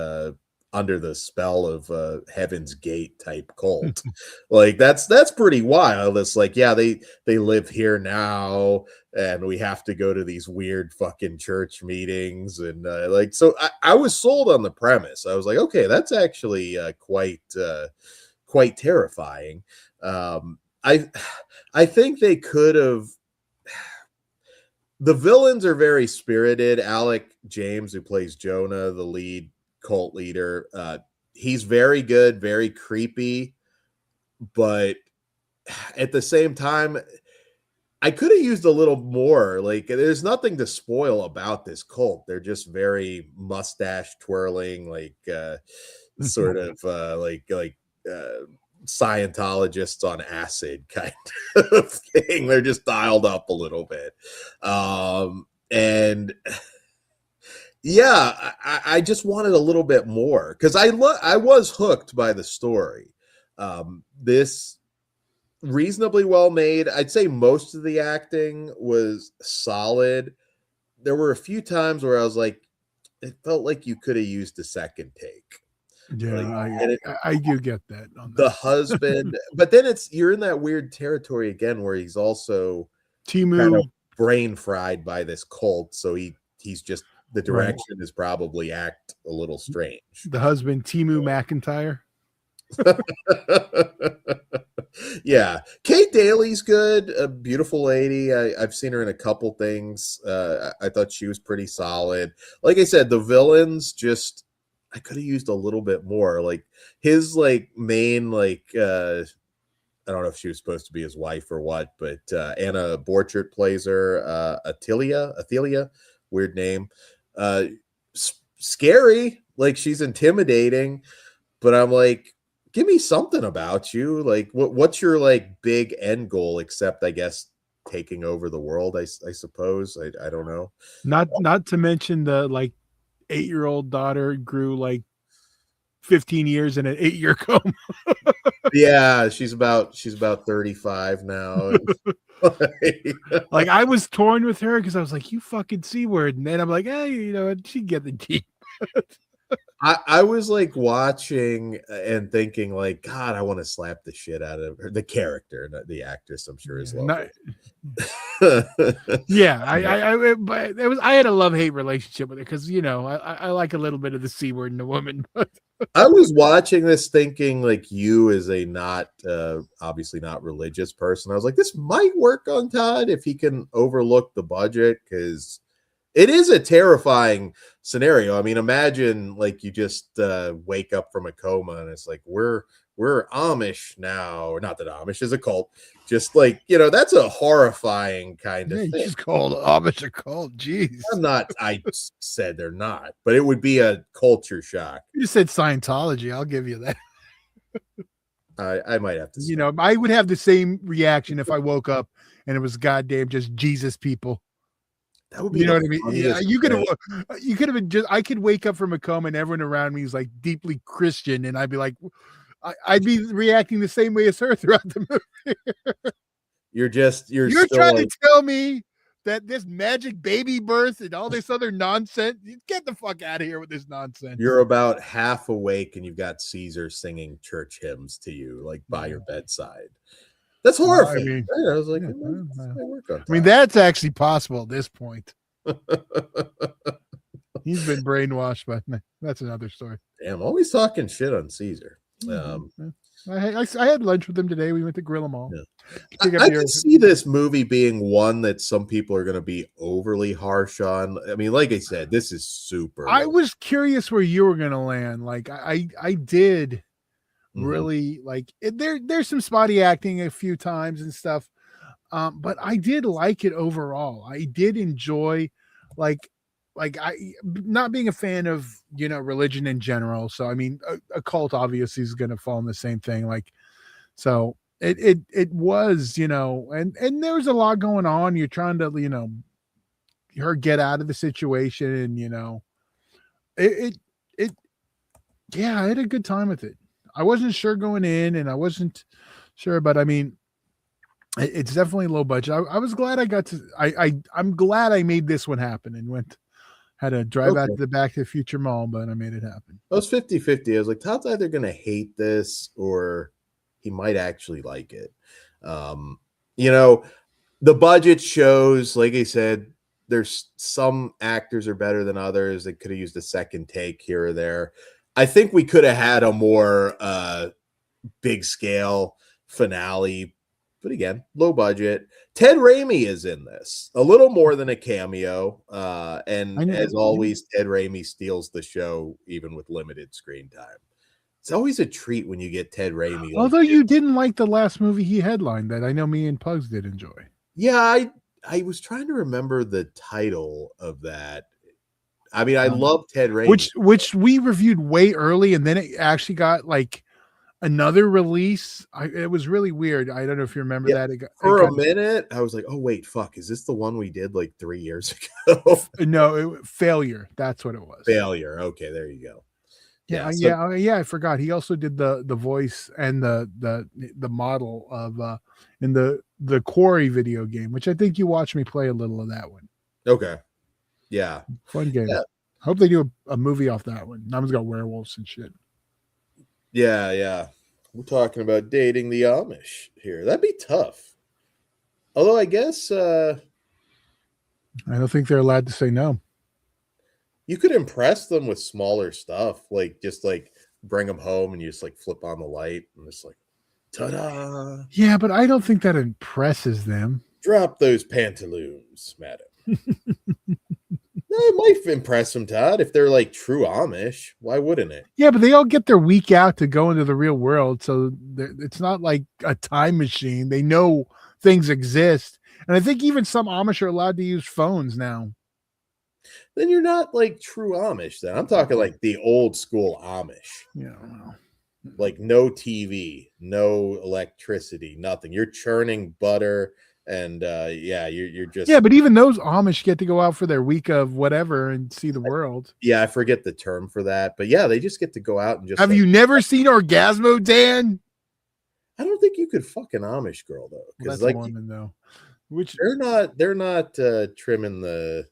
S1: under the spell of Heaven's Gate type cult. Like that's pretty wild. It's like, yeah, they live here now and we have to go to these weird fucking church meetings and like, so I was sold on the premise. I was like, okay, that's actually quite terrifying. I think they could have. The villains are very spirited. Alec James, who plays Jonah, the lead cult leader, he's very good, very creepy, but at the same time, I could have used a little more. Like, there's nothing to spoil about this cult. They're just very mustache twirling, like sort of like Scientologists on acid kind of thing. They're just dialed up a little bit. And yeah, I just wanted a little bit more because I was hooked by the story. This reasonably well made. I'd say most of the acting was solid. There were a few times where I was like, it felt like you could have used a second take.
S2: Yeah,
S1: like,
S2: I do get that. On
S1: the husband, but then you're in that weird territory again where he's also
S2: Timu
S1: kind of brain fried by this cult, so he's just the direction is probably act a little strange.
S2: The husband, Timu McIntyre.
S1: Yeah, Kate Daly's good, a beautiful lady. I've seen her in a couple things. I thought she was pretty solid. Like I said, the villains just I could have used a little bit more. Like his like main like I don't know if she was supposed to be his wife or what, but Anna Borchert plays her. Athelia, weird name. Scary, like she's intimidating, but I'm like, give me something about you. Like what's your like big end goal, except I guess taking over the world, I suppose. I don't know.
S2: Not to mention the like 8-year-old daughter grew like 15 years in an 8-year coma.
S1: Yeah, she's about 35 now.
S2: Like I was torn with her because I was like, you fucking C-word. And then I'm like, hey, you know what? She get the deep.
S1: I was like watching and thinking like, God, I want to slap the shit out of her. The character, not the actress, I'm sure is lovely.
S2: Yeah, but it was I had a love-hate relationship with her because you know I like a little bit of the C-word in a woman.
S1: I was watching this thinking like you as a not obviously not religious person. I was like, this might work on Todd if he can overlook the budget, because it is a terrifying scenario. I mean, imagine like you just wake up from a coma and it's like we're Amish now, or not that Amish is a cult, just like, you know, that's a horrifying kind of thing.
S2: Just called Amish a cult. Jeez.
S1: I said they're not, but it would be a culture shock.
S2: You said Scientology. I'll give you that.
S1: I might have to say.
S2: You know, I would have the same reaction if I woke up and it was goddamn just Jesus people.
S1: That would be,
S2: you know what I mean? Yeah, you could have been just. I could wake up from a coma and everyone around me is like deeply Christian, and I'd be like, I'd be reacting the same way as her throughout the movie. You're trying to tell me that this magic baby birth and all this other nonsense. Get the fuck out of here with this nonsense.
S1: You're about half awake and you've got Caesar singing church hymns to you, like by your bedside. That's horrifying. I was like,
S2: I mean, that's actually possible at this point. He's been brainwashed, but that's another story.
S1: Damn, always talking shit on Caesar.
S2: I had lunch with him today. We went to Grill 'em All.
S1: Yeah. I can see this movie being one that some people are going to be overly harsh on. I mean, like I said, this is super.
S2: I was curious where you were going to land. Like I did. Really like it, there's some spotty acting a few times and stuff, but I did like it overall. I did enjoy like I not being a fan of, you know, religion in general, so I mean a cult obviously is going to fall in the same thing, like, so it was, and there was a lot going on. You're trying to, her get out of the situation, and it it yeah, I had a good time with it. I wasn't sure going in, and I wasn't sure, but I mean, it's definitely low budget. I was glad I got to. I'm glad I made this one happen and had to drive out to the Back to the Future Mall, but I made it happen.
S1: I was 50-50. I was like, Todd's either gonna hate this or he might actually like it. The budget shows, like I said, there's some actors are better than others. They could have used a second take here or there. I think we could have had a more big scale finale, but again, low budget. Ted Raimi is in this, a little more than a cameo. And as always, Ted Raimi steals the show, even with limited screen time. It's always a treat when you get Ted Raimi.
S2: Although you didn't like the last movie he headlined that I know me and Pugs did enjoy.
S1: Yeah, I was trying to remember the title of that. I mean, I love Ted Raimi.
S2: Which we reviewed way early, and then it actually got like another release. It was really weird. I don't know if you remember that.
S1: For a minute, I was like, oh, wait, fuck. Is this the one we did like 3 years ago?
S2: No, Failure. That's what it was.
S1: Failure. Okay, there you go.
S2: Yeah. I forgot. He also did the voice and the model of in the Quarry video game, which I think you watched me play a little of that one.
S1: Okay. Yeah.
S2: Fun game. Yeah. Hope they do a movie off that one. That one's got werewolves and shit.
S1: Yeah. We're talking about dating the Amish here. That'd be tough. Although I guess
S2: I don't think they're allowed to say no.
S1: You could impress them with smaller stuff, like just like bring them home and you just like flip on the light and just like ta-da.
S2: Yeah, but I don't think that impresses them.
S1: Drop those pantaloons, madam. It might impress them, Todd, if they're like true Amish. Why wouldn't it?
S2: Yeah, but they all get their week out to go into the real world, so it's not like a time machine. They know things exist, and I think even some Amish are allowed to use phones now.
S1: Then you're not like true Amish. Then I'm talking like the old school Amish.
S2: Yeah, well,
S1: like no TV, no electricity, nothing. You're churning butter. And you're just
S2: but even those Amish get to go out for their week of whatever and see the world.
S1: I forget the term for that, but yeah, they just get to go out and just.
S2: Have you never seen Orgasmo, Dan?
S1: I don't think you could fuck an Amish girl though,
S2: because like woman though,
S1: which they're not trimming the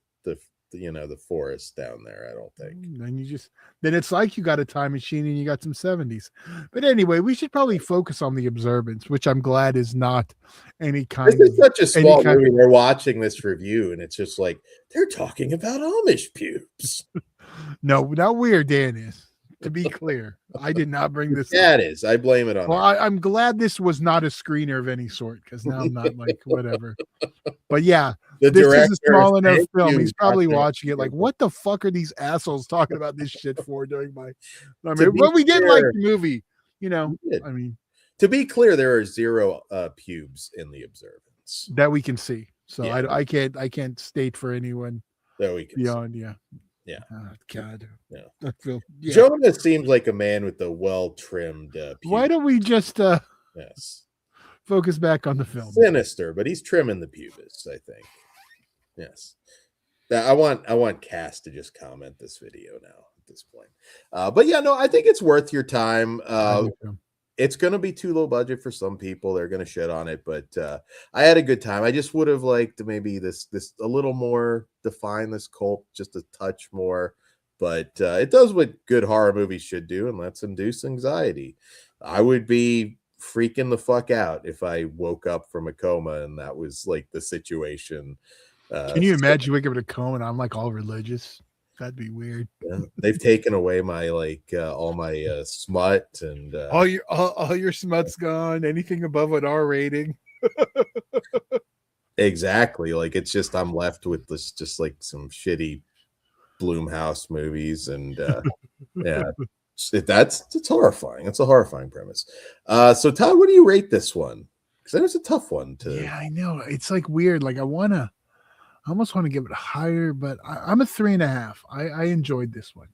S1: forest down there. I don't think.
S2: Then it's like you got a time machine and you got some 70s. But anyway, we should probably focus on the Observance, which I'm glad is not any kind.
S1: This is such a small movie. We're watching this review and it's just like they're talking about Amish pubes.
S2: No, not where Dan is. To be clear, I did not bring this.
S1: That is, I blame it on.
S2: Well, I'm glad this was not a screener of any sort because now I'm not like whatever. But yeah, this is a small enough film. He's probably watching it like, what the fuck are these assholes talking about this shit for during my? But we did like the movie, I mean,
S1: to be clear, there are 0 pubes in the Observance
S2: that we can see. So I can't state for anyone
S1: that we can
S2: beyond.
S1: See.
S2: Yeah. Oh, God.
S1: Yeah. Jonah seems like a man with a well-trimmed
S2: why don't we just
S1: yes
S2: focus back on the film?
S1: Sinister, but he's trimming the pubis, I think. Yes. I want Cass to just comment this video now at this point. But yeah, no, I think it's worth your time. It's going to be too low budget for some people. They're going to shit on it, but I had a good time. I just would have liked maybe this a little more, define this cult just a touch more, but it does what good horror movies should do, and that's induce anxiety. I would be freaking the fuck out if I woke up from a coma and that was like the situation.
S2: Can you imagine waking up in a coma and I'm like all religious? That'd be weird.
S1: Yeah, they've taken away my all my smut and
S2: all your smut's gone. Anything above an R rating.
S1: Exactly. Like it's just I'm left with this just like some shitty Blumhouse movies and it's horrifying. It's a horrifying premise. So Todd, what do you rate this one? Because that was a tough one to.
S2: Yeah, I know. It's like weird. Like I almost want to give it higher, but I'm a 3.5. I enjoyed this one.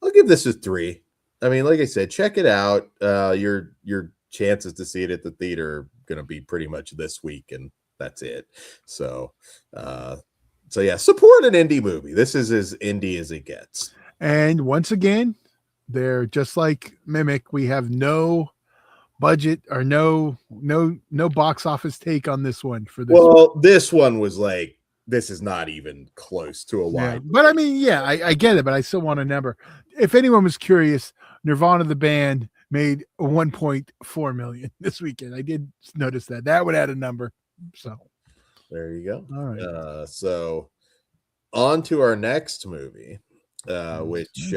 S1: I'll give this a 3. I mean, like I said, check it out. You're chances to see it at the theater are going to be pretty much this week, and that's it. So, yeah, support an indie movie. This is as indie as it gets.
S2: And once again, they're just like Mimic. We have no budget or no box office take on this one for this.
S1: Well, this one was like, this is not even close to a wide.
S2: But I mean, yeah, I get it, but I still want a number. If anyone was curious, Nirvana the band made 1.4 million this weekend. I did notice that. That would add a number. So
S1: there you go.
S2: All right.
S1: So on to our next movie, which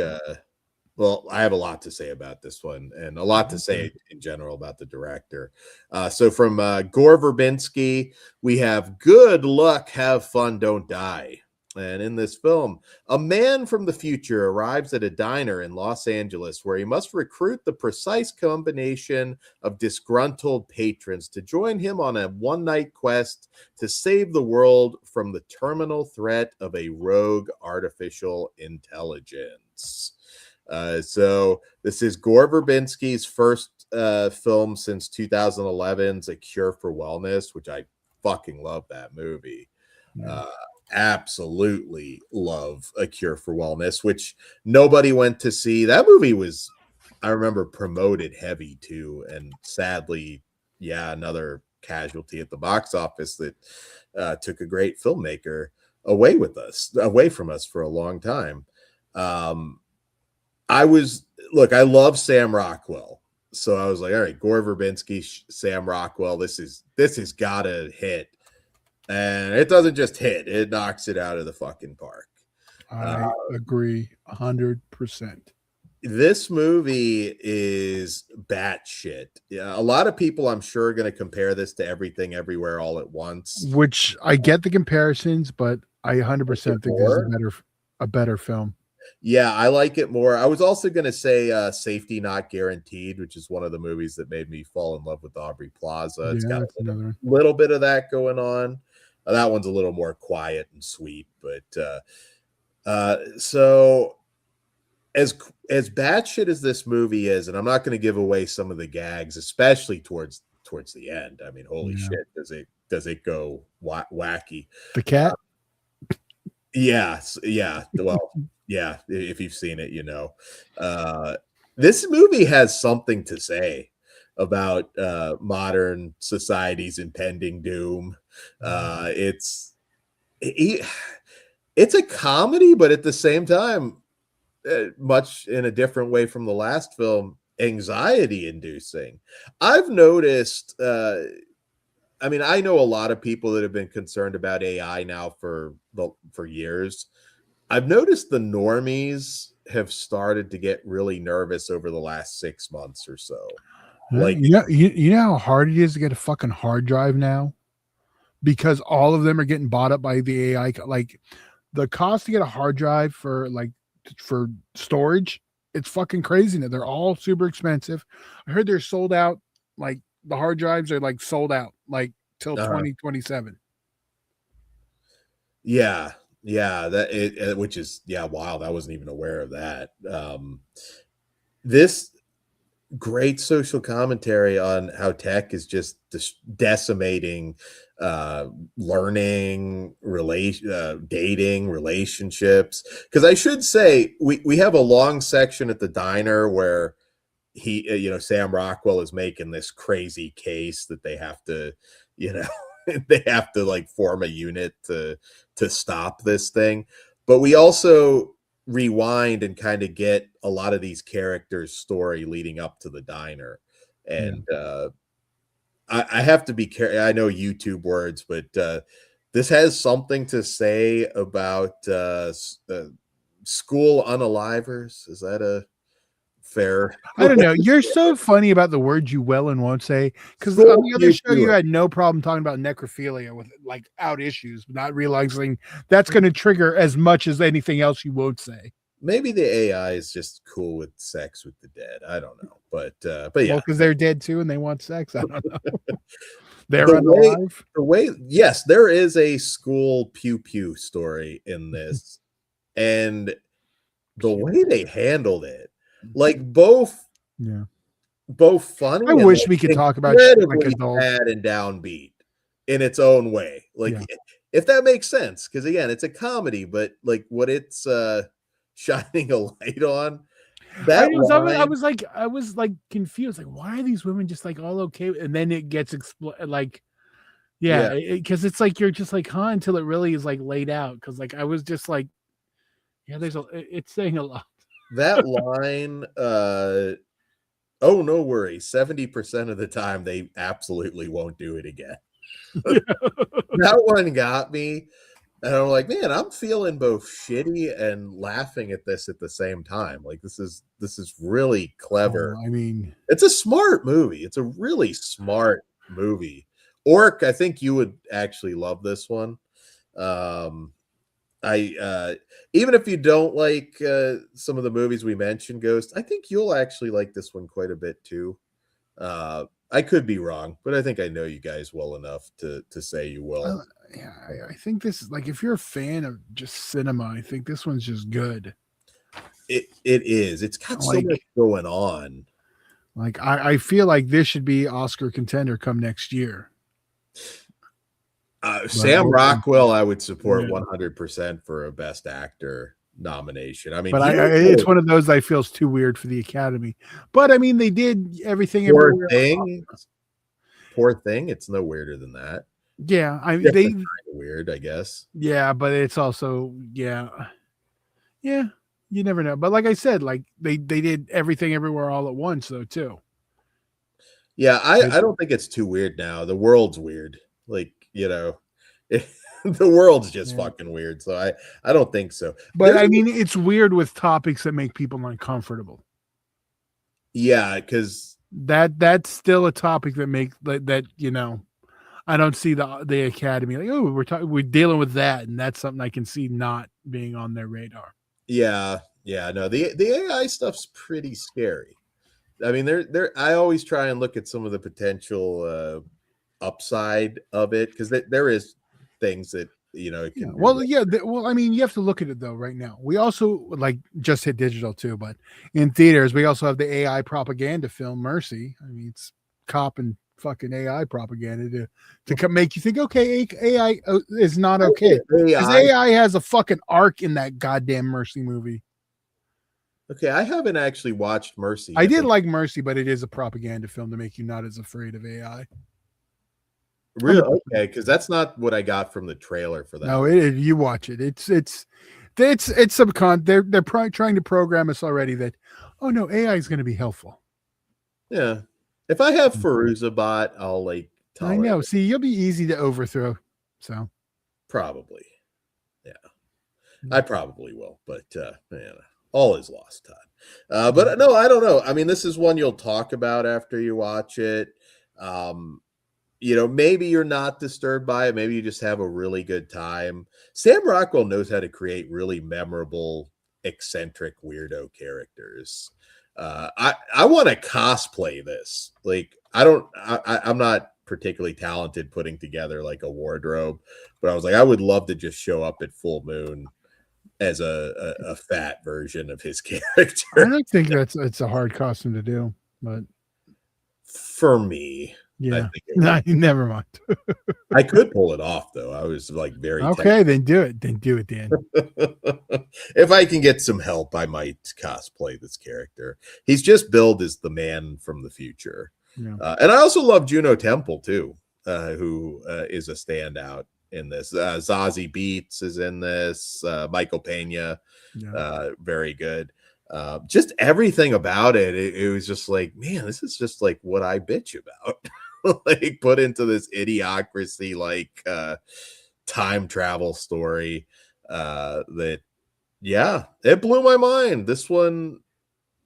S1: well, I have a lot to say about this one, and a lot to say in general about the director. So from Gore Verbinski, we have Good Luck, Have Fun, Don't Die. And in this film, a man from the future arrives at a diner in Los Angeles where he must recruit the precise combination of disgruntled patrons to join him on a one-night quest to save the world from the terminal threat of a rogue artificial intelligence. So this is Gore Verbinski's first film since 2011's A Cure for Wellness, which I fucking love that movie. Absolutely love A Cure for Wellness, which nobody went to see. That movie was, I remember, promoted heavy too, and sadly, another casualty at the box office that took a great filmmaker away from us for a long time. I love Sam Rockwell, so I was like, all right, Gore Verbinski, Sam Rockwell, this has gotta hit. And it doesn't just hit, it knocks it out of the fucking park.
S2: I agree 100%.
S1: This movie is batshit. Yeah, a lot of people, I'm sure, are going to compare this to Everything Everywhere All at Once.
S2: Which I get the comparisons, but I 100% think this is a better film.
S1: Yeah, I like it more. I was also going to say Safety Not Guaranteed, which is one of the movies that made me fall in love with Aubrey Plaza. It's got a little bit of that going on. That one's a little more quiet and sweet, but so as batshit as this movie is, and I'm not going to give away some of the gags, especially towards the end. I mean, holy shit, does it go wacky?
S2: The cat?
S1: Yes, yeah. Well, yeah, if you've seen it, you know. This movie has something to say about modern society's impending doom. It's a comedy, but at the same time, much in a different way from the last film, anxiety inducing. I've noticed, I mean, I know a lot of people that have been concerned about AI now for years. I've noticed the normies have started to get really nervous over the last 6 months or so. Like,
S2: you know how hard it is to get a fucking hard drive now, because all of them are getting bought up by the AI. Like, the cost to get a hard drive for storage, it's fucking crazy now. They're all super expensive. I heard they're sold out. Like, the hard drives are like sold out like till 2027.
S1: Yeah, which is wild. I wasn't even aware of that. This great social commentary on how tech is just decimating learning, dating, relationships. Because I should say, we have a long section at the diner where Sam Rockwell is making this crazy case that they have to, they have to like form a unit to stop this thing. But we also rewind and kind of get a lot of these characters' story leading up to the diner. And I have to be careful. I know YouTube words, but this has something to say about school unalivers. Is that a fair?
S2: I don't know. You're so funny about the words you will and won't say, because on the other show you had no problem talking about necrophilia with like out issues, not realizing that's going to trigger as much as anything else you won't say.
S1: Maybe the AI is just cool with sex with the dead. I don't know, but yeah,
S2: because they're dead too and they want sex. I don't know. They're unalive.
S1: Yes, there is a school pew pew story in this, and the way they handled it. Like both both funny
S2: I
S1: and
S2: wish
S1: like
S2: we could talk about shit like
S1: incredibly
S2: adults.
S1: sad and downbeat in its own way. Like,
S2: Yeah.
S1: if that makes sense, because again, it's a comedy, but like what it's shining a light on,
S2: I
S1: that
S2: was, I was, I
S1: line,
S2: was like, I was like confused, like, why are these women just like all okay? And then it gets like,
S1: yeah,
S2: yeah, because it's like you're just like, huh, until it really is like laid out. Because like I was just like, yeah, it's saying a lot.
S1: that line, oh, no worry, 70% of the time they absolutely won't do it again. That one got me. And I'm like, man, I'm feeling both shitty and laughing at this at the same time. Like this is really clever.
S2: I mean,
S1: It's a smart movie. It's a really smart movie. Orc, I think you would actually love this one. Um I even if you don't like some of the movies we mentioned, Ghost, I think you'll actually like this one quite a bit too. I could be wrong, but I think I know you guys well enough to say you will.
S2: yeah, I think this is like if you're a fan of just cinema, I think this one's just good.
S1: It is. It's got so
S2: Like,
S1: much going on.
S2: like I feel like this should be Oscar contender come next year.
S1: Sam Rockwell, I would support
S2: Yeah.
S1: 100% for a Best Actor nomination. I mean,
S2: But it's one of those I feel is too weird for the Academy. But I mean, they did everything
S1: Poor
S2: everywhere.
S1: Thing. Poor Thing. It's no weirder than that.
S2: Yeah, I mean they
S1: Weird, I guess.
S2: yeah, but it's also yeah. You never know. But like I said, like they did everything everywhere all at once though too.
S1: Yeah, I don't think it's too weird now. The world's weird. Like, the world's just fucking weird. So I don't think so.
S2: But I mean, it's weird with topics that make people uncomfortable.
S1: Yeah, because
S2: that's still a topic that I don't see the Academy like, oh, we're dealing with that, and that's something I can see not being on their radar.
S1: Yeah, no, the AI stuff's pretty scary. I mean, I always try and look at some of the potential upside of it, because there is things that it can
S2: well, I mean, you have to look at it though. Right now, we also like just hit digital too, but in theaters we also have the AI propaganda film Mercy. I mean, it's cop and fucking AI propaganda to make you think, okay, AI is not okay, because AI has a fucking arc in that goddamn Mercy movie.
S1: Okay, I haven't actually watched Mercy.
S2: I did like Mercy, but it is a propaganda film to make you not as afraid of AI.
S1: Really? Okay, because that's not what I got from the trailer for that.
S2: No, you watch it. It's they're trying to program us already that, oh no, AI is going to be helpful.
S1: Yeah, if I have Feruzabot, I'll like.
S2: I know. See, you'll be easy to overthrow. So
S1: probably, yeah, I probably will. But all is lost, Todd. But no, I don't know. I mean, this is one you'll talk about after you watch it. Maybe you're not disturbed by it. Maybe you just have a really good time. Sam Rockwell knows how to create really memorable, eccentric, weirdo characters. I want to cosplay this. Like, I'm not particularly talented putting together like a wardrobe, but I was like, I would love to just show up at full moon as a fat version of his character.
S2: I don't think it's a hard costume to do, but
S1: for me,
S2: yeah, never mind.
S1: I could pull it off though. I was like very
S2: okay. Then do it, Dan.
S1: If I can get some help, I might cosplay this character. He's just billed as the man from the future. Yeah. And I also love Juno Temple too, who is a standout in this. Zazie Beetz is in this. Michael Pena, very good. Just everything about it, it was just like, man, this is just like what I bitch about. Like, put into this idiocracy, like time travel story that, yeah, it blew my mind. This one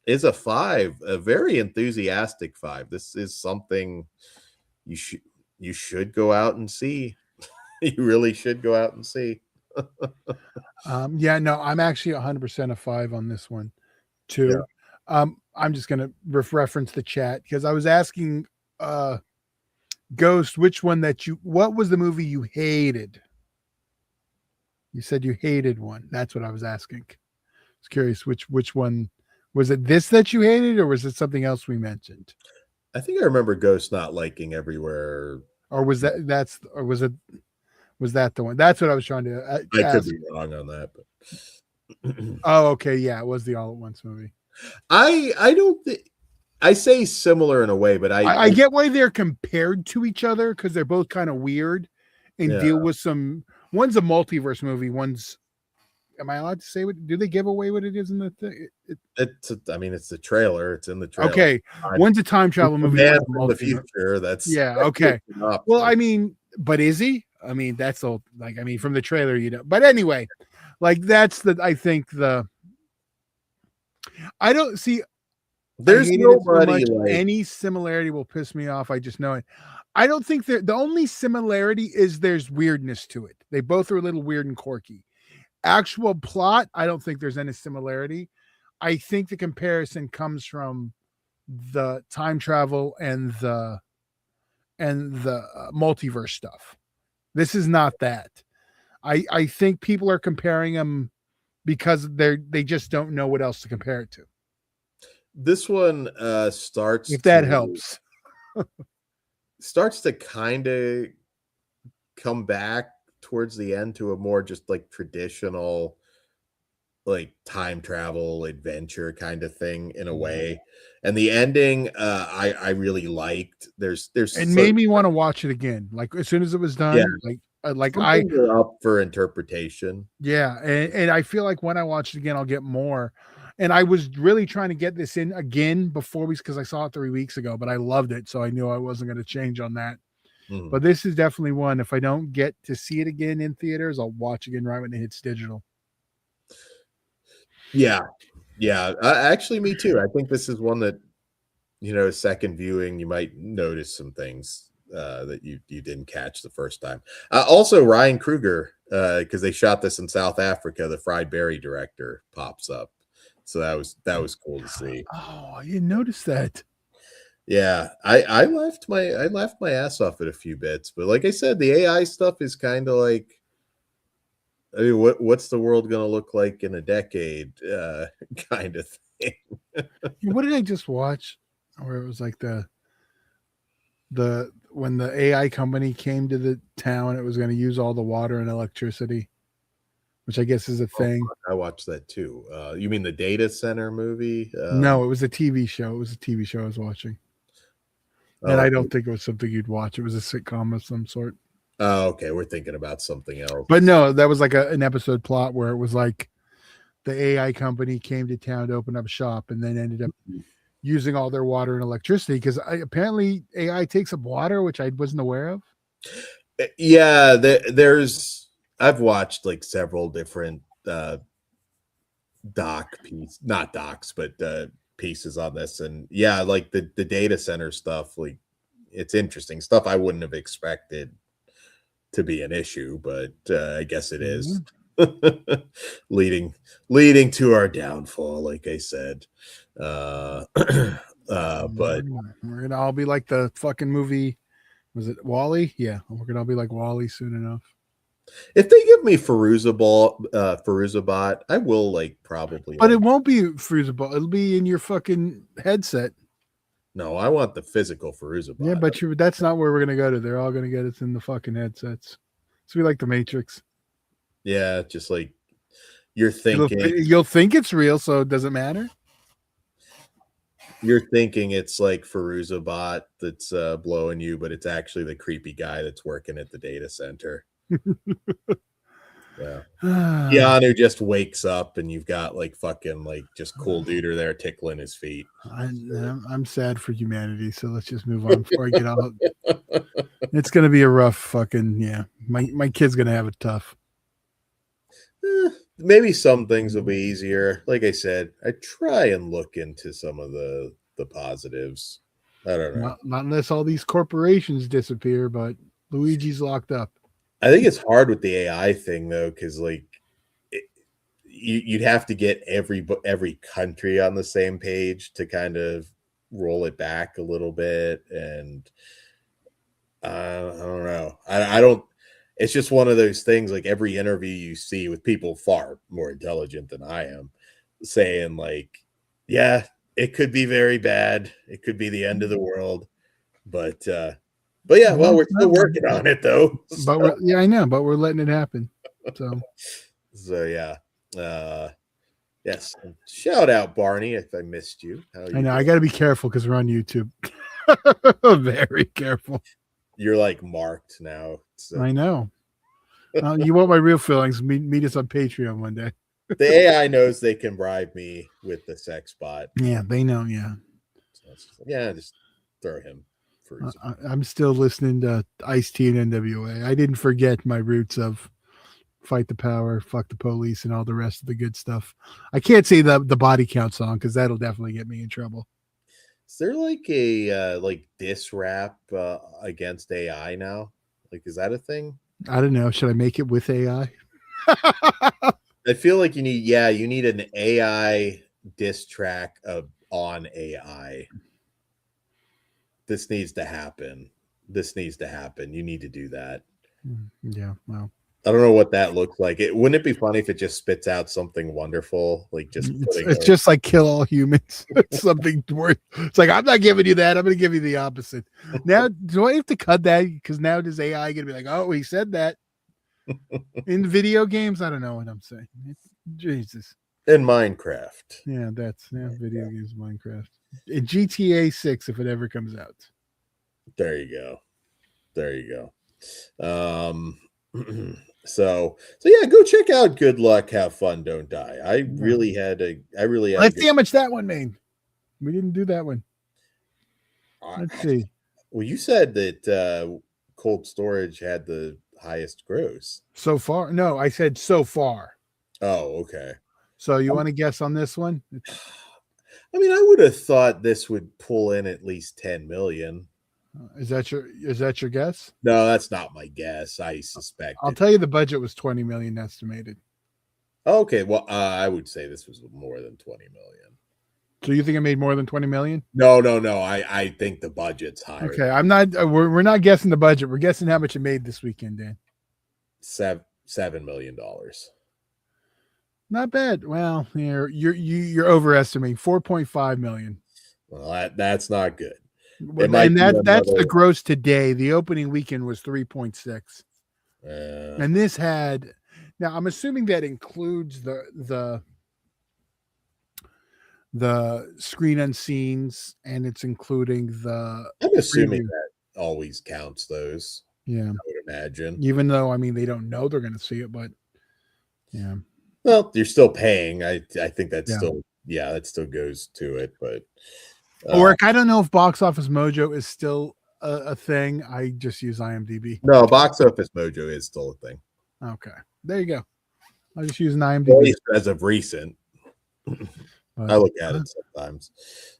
S1: is a 5, a very enthusiastic 5. This is something you should go out and see. You really should go out and see.
S2: Yeah, no, I'm actually 100% a 5 on this one too. Yeah. I'm just gonna reference the chat because I was asking Ghost what was the movie you hated? You said you hated one. That's what I was asking. I was curious which one Was it this that you hated, or was it something else we mentioned?
S1: I think I remember Ghost not liking Everywhere.
S2: Or was was that the one? That's what I was trying to
S1: I could
S2: ask.
S1: be wrong on that, but
S2: Oh, okay, yeah, it was the All at Once movie.
S1: I don't think I say similar in a way, but
S2: I get why they're compared to each other because they're both kind of weird and
S1: yeah.
S2: deal with some. One's a multiverse movie. One's. Am I allowed to say what? Do they give away what it is in the thing?
S1: I mean, it's the trailer. It's in the trailer.
S2: Okay, one's a time travel movie.
S1: Man
S2: One's a
S1: from the
S2: multiverse.
S1: future. That's
S2: Yeah. Okay. Well, I mean, but is he? I mean, that's all. Like, I mean, from the trailer, you know. But anyway, like that's the. I think the. I don't see.
S1: There's nobody
S2: so
S1: like
S2: any similarity will piss me off. I just know it. I don't think the only similarity is there's weirdness to it. They both are a little weird and quirky. Actual plot, I don't think there's any similarity. I think the comparison comes from the time travel and the multiverse stuff. This is not that. I think people are comparing them because they just don't know what else to compare it to.
S1: this one starts
S2: If that helps.
S1: Starts to kind of come back towards the end to a more just like traditional like time travel adventure kind of thing in a way. And the ending I really liked. There's
S2: It made me want to watch it again. Like as soon as it was done, like I
S1: up for interpretation.
S2: Yeah, and I feel like when I watch it again, I'll get more. And I was really trying to get this in again before because I saw it 3 weeks ago, but I loved it, so I knew I wasn't going to change on that. But this is definitely one. If I don't get to see it again in theaters, I'll watch again right when it hits digital.
S1: Yeah, actually, me too. I think this is one that second viewing, you might notice some things that you didn't catch the first time. Also, Ryan Kruger, because they shot this in South Africa, the Fried Berry director pops up, so that was cool to see.
S2: Oh, I didn't notice that.
S1: Yeah, I laughed my ass off at a few bits, but like I said, the AI stuff is kind of like, I mean, what's the world going to look like in a decade, kind of thing.
S2: What did I just watch? Where it was like the when the AI company came to the town, it was going to use all the water and electricity, which I guess is a thing.
S1: I watched that too. You mean the data center movie?
S2: No, it was a TV show. It was a TV show I was watching. And I don't think it was something you'd watch. It was a sitcom of some sort.
S1: Oh, okay. We're thinking about something else.
S2: But no, that was like an episode plot where it was like the AI company came to town to open up a shop and then ended up using all their water and electricity because apparently AI takes up water, which I wasn't aware of.
S1: Yeah, I've watched like several different not docs, but pieces on this, and yeah, like the data center stuff, like it's interesting stuff I wouldn't have expected to be an issue, but I guess it is. leading to our downfall, like I said. But
S2: we're gonna all be like the fucking movie. Was it Wall-E? Yeah, we're gonna all be like Wall-E soon enough.
S1: If they give me Feruzabot, I will like probably.
S2: But it won't be Feruzabot. It'll be in your fucking headset.
S1: No, I want the physical Feruzabot.
S2: Yeah, but that's not where we're gonna go to. They're all gonna get it in the fucking headsets. So we like the Matrix.
S1: Yeah, just like you're thinking.
S2: You'll think it's real, so it doesn't matter.
S1: You're thinking it's like Feruzabot that's blowing you, but it's actually the creepy guy that's working at the data center. Yeah. Keanu just wakes up and you've got like fucking like just cool duder there tickling his feet.
S2: I'm sad for humanity, so let's just move on before I get out. It's gonna be a rough fucking My kid's gonna have it tough.
S1: Maybe some things will be easier. Like I said, I try and look into some of the positives. I don't know.
S2: Not unless all these corporations disappear, but Luigi's locked up.
S1: I think it's hard with the AI thing though, because like you'd have to get every country on the same page to kind of roll it back a little bit, and I don't know. I don't. It's just one of those things. Like every interview you see with people far more intelligent than I am, saying like Yeah, it could be very bad. It could be the end of the world. But yeah, well, we're still working on it though.
S2: But I know, but we're letting it happen.
S1: So yeah. Yes. Shout out Barney if I missed you. How
S2: I know I got to be careful because we're on YouTube. Very careful.
S1: You're like marked now. So.
S2: I know. You want my real feelings? Meet us on Patreon one day.
S1: The AI knows they can bribe me with the sex bot.
S2: Yeah, they know. Yeah.
S1: So just throw him.
S2: I'm still listening to Ice-T and NWA. I didn't forget my roots of Fight the Power, Fuck the Police, and all the rest of the good stuff. I can't say the Body Count song because that'll definitely get me in trouble.
S1: Is there like a diss rap against AI now? Like, is that a thing?
S2: I don't know. Should I make it with AI?
S1: I feel like you need an AI diss track on AI. This needs to happen. You need to do that.
S2: Yeah, well.
S1: I don't know what that looks like. Wouldn't it be funny if it just spits out something wonderful? Like
S2: it's just like Kill All Humans. It's something worth. It's like, I'm not giving you that. I'm going to give you the opposite. Now, do I have to cut that? Because now does AI going to be like, oh, he said that in video games? I don't know what I'm saying. Jesus.
S1: In Minecraft.
S2: Yeah, that's video games, Minecraft. In GTA 6, if it ever comes out.
S1: There you go. So yeah, go check out Good Luck, Have Fun, Don't Die. I really had.
S2: Let's see how much that one made. We didn't do that one. Let's see.
S1: Well, you said that Cold Storage had the highest gross
S2: so far. No, I said so far.
S1: Oh, okay.
S2: So you want to guess on this one?
S1: I mean, I would have thought this would pull in at least 10 million.
S2: Is that your guess?
S1: No, that's not my guess. I suspect.
S2: I'll tell you the budget was 20 million estimated.
S1: Okay, well, I would say this was more than 20 million.
S2: So you think it made more than 20 million?
S1: No. I think the budget's higher.
S2: Okay, I'm not. We're not guessing the budget. We're guessing how much it made this weekend, Dan.
S1: $7 million.
S2: Not bad. Well, you're overestimating. 4.5 million.
S1: Well, that's not good.
S2: And that's the gross today. The opening weekend was 3.6. And this had, now I'm assuming that includes the screen unseens, and it's including
S1: I'm assuming that always counts those.
S2: Yeah,
S1: I would imagine.
S2: Even though, I mean, they don't know they're going to see it, but yeah.
S1: Well, you're still paying. I think that's still, that still goes to it, but.
S2: Or I don't know if Box Office Mojo is still a thing. I just use IMDb.
S1: No, Box Office Mojo is still a thing.
S2: Okay, there you go. I just use an IMDb
S1: as of recent. I look at it sometimes.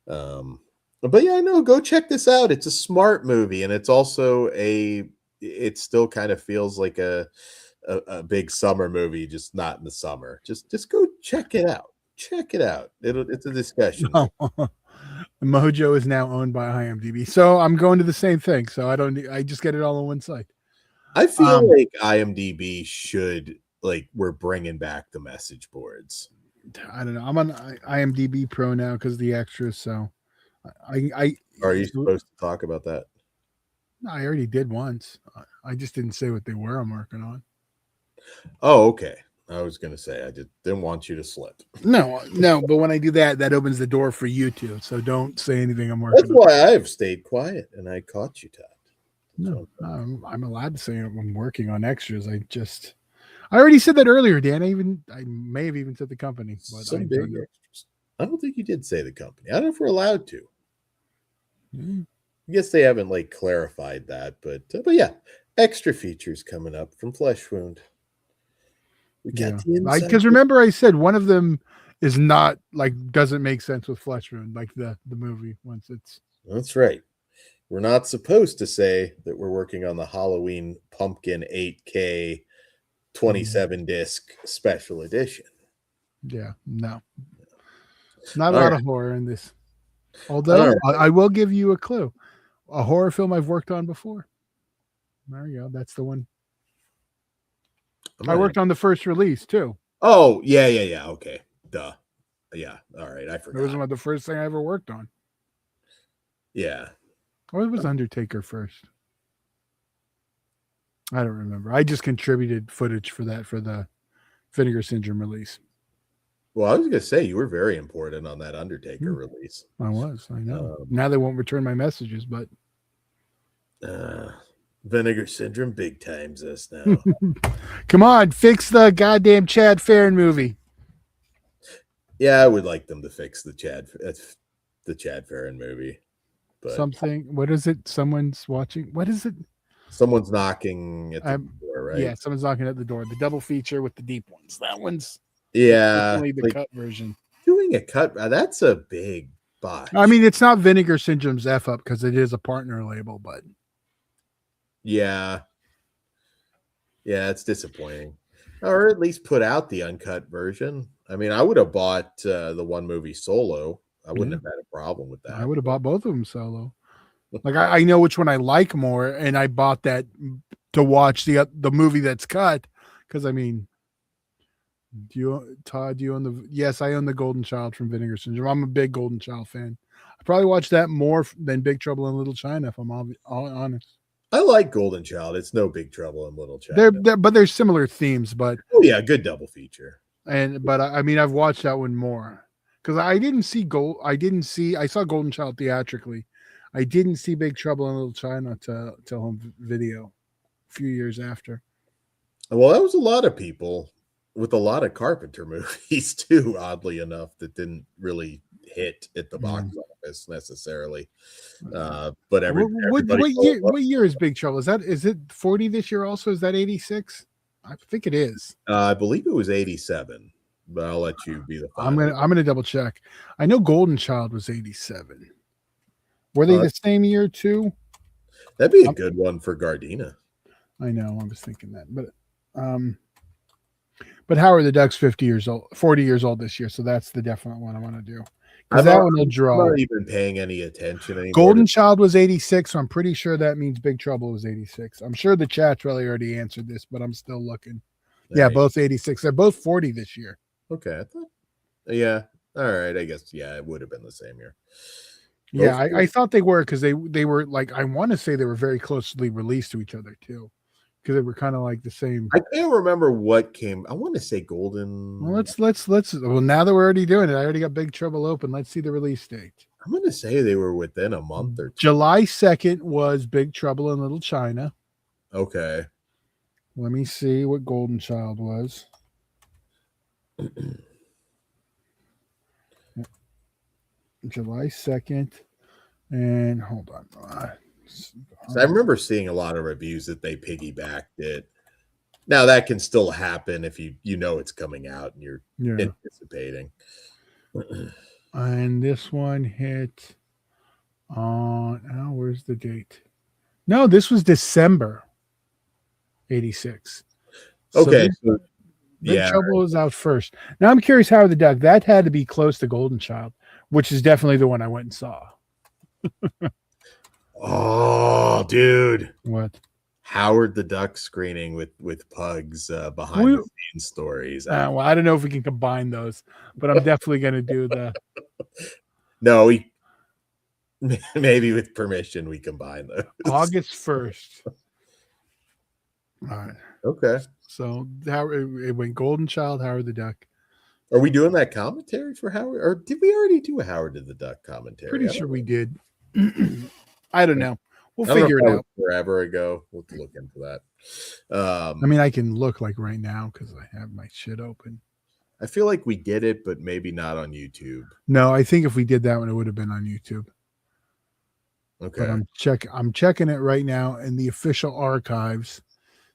S1: But yeah, no, go check this out. It's a smart movie, and it's also it still kind of feels like a big summer movie, just not in the summer. Just go check it out. Check it out. It's a discussion.
S2: Mojo is now owned by IMDb, so I'm going to the same thing. So I just get it all on one site.
S1: I feel like IMDb should, we're bringing back the message boards.
S2: I don't know. I'm on IMDb Pro now because of the extras. So
S1: are you supposed to talk about that?
S2: No, I already did once. I just didn't say what they were. I'm working on.
S1: Oh, okay. I was going to say, I didn't want you to slip.
S2: No. But when I do that, that opens the door for you too. So don't say anything I'm working on.
S1: That's why I've stayed quiet and I caught you, Todd.
S2: No, I'm allowed to say I'm working on extras. I already said that earlier, Dan. I may have even said the company. But
S1: some big extras. I don't think you did say the company. I don't know if we're allowed to. I guess they haven't clarified that, but yeah, extra features coming up from Flesh Wound. We got
S2: because remember I said one of them is not doesn't make sense with Flesh Wound, the movie once it's.
S1: That's right. We're not supposed to say that we're working on the Halloween Pumpkin 8K 27 disc special edition.
S2: Yeah, no. Not a lot of horror in this. Although I will give you a clue. A horror film I've worked on before. There you go. That's the one. I worked on the first release too.
S1: Oh, yeah. Okay. Duh. Yeah. All right. I
S2: It was
S1: forgot.
S2: the first thing I ever worked on.
S1: Yeah.
S2: Or it was Undertaker first. I don't remember. I just contributed footage for the Vinegar Syndrome release.
S1: Well, I was gonna say you were very important on that Undertaker release.
S2: I was. I know. Now they won't return my messages, but
S1: Vinegar Syndrome big times us now.
S2: come on, fix the goddamn Chad Farron movie.
S1: Yeah, I would like them to fix the Chad Farron movie. But
S2: something. What is it? Someone's watching. What is it?
S1: Someone's knocking at the door, right?
S2: Yeah, someone's knocking at the door. The double feature with the deep ones. That one's
S1: definitely
S2: the cut version.
S1: Doing a cut, that's a big botch.
S2: I mean, it's not Vinegar Syndrome's F up because it is a partner label, but
S1: yeah, it's disappointing. Or at least put out the uncut version. I mean, I would have bought the one movie solo. I wouldn't have had a problem with that.
S2: I would have bought both of them solo. Like I know which one I like more, and I bought that to watch the movie that's cut. Because I mean, Todd? Do you own the? Yes, I own the Golden Child from Vinegar Syndrome. I'm a big Golden Child fan. I probably watched that more than Big Trouble in Little China, if I'm all honest.
S1: I like Golden Child. It's no Big Trouble in Little China.
S2: But there's similar themes. But
S1: oh yeah, good double feature.
S2: But I mean, I've watched that one more because I saw Golden Child theatrically. I didn't see Big Trouble in Little China till home video a few years after.
S1: Well, that was a lot of people with a lot of Carpenter movies too, oddly enough, that didn't really hit at the box office necessarily. But
S2: what year is Big Trouble? Is it 40 this year also? Is that 86? I think it is.
S1: I believe it was 87, but I'll let you be the final.
S2: I'm gonna double check. I know Golden Child was 87. Were they the same year too?
S1: That'd be a good one for Gardena.
S2: I know. I was thinking that, but Howard the Duck's 40 years old this year, so that's the definite one I want to do. Because that one will draw.
S1: I'm not even paying any attention anymore.
S2: Golden Child was 86, so I'm pretty sure that means Big Trouble was 86. I'm sure the chat's really already answered this, but I'm still looking. Nice. Yeah, both 86. They're both 40 this year.
S1: Okay. Yeah. All right. I guess, yeah, it would have been the same year.
S2: Yeah, I thought they were because they were like, I want to say they were very closely released to each other too. Because they were kind of like the same.
S1: I can't remember what came. I want to say Golden.
S2: Well, let's. Well, now that we're already doing it, I already got Big Trouble open. Let's see the release date.
S1: I'm going to say they were within a month or two.
S2: July 2nd was Big Trouble in Little China.
S1: Okay.
S2: Let me see what Golden Child was. July 2nd. And hold on.
S1: So I remember seeing a lot of reviews that they piggybacked it. Now that can still happen if you know it's coming out and you're anticipating.
S2: And this one hit on where's the date? No, this was December 86.
S1: Okay.
S2: So Big Trouble was out first. Now I'm curious, Howard the Duck. That had to be close to Golden Child, which is definitely the one I went and saw.
S1: Oh, dude.
S2: What?
S1: Howard the Duck screening with Pugs behind the scenes stories.
S2: Well, I don't know if we can combine those, but I'm definitely going to do the.
S1: No, maybe with permission we combine those.
S2: August 1st. All right.
S1: Okay.
S2: So it went Golden Child, Howard the Duck.
S1: Are we doing that commentary for Howard, or did we already do a Howard the Duck commentary?
S2: Pretty sure we did. I don't know. We'll figure it out.
S1: Forever ago. We'll have to look into that.
S2: I mean, I can look like right now because I have my shit open.
S1: I feel like we did it, but maybe not on YouTube.
S2: No, I think if we did that one, it would have been on YouTube.
S1: Okay.
S2: But I'm checking it right now in the official archives.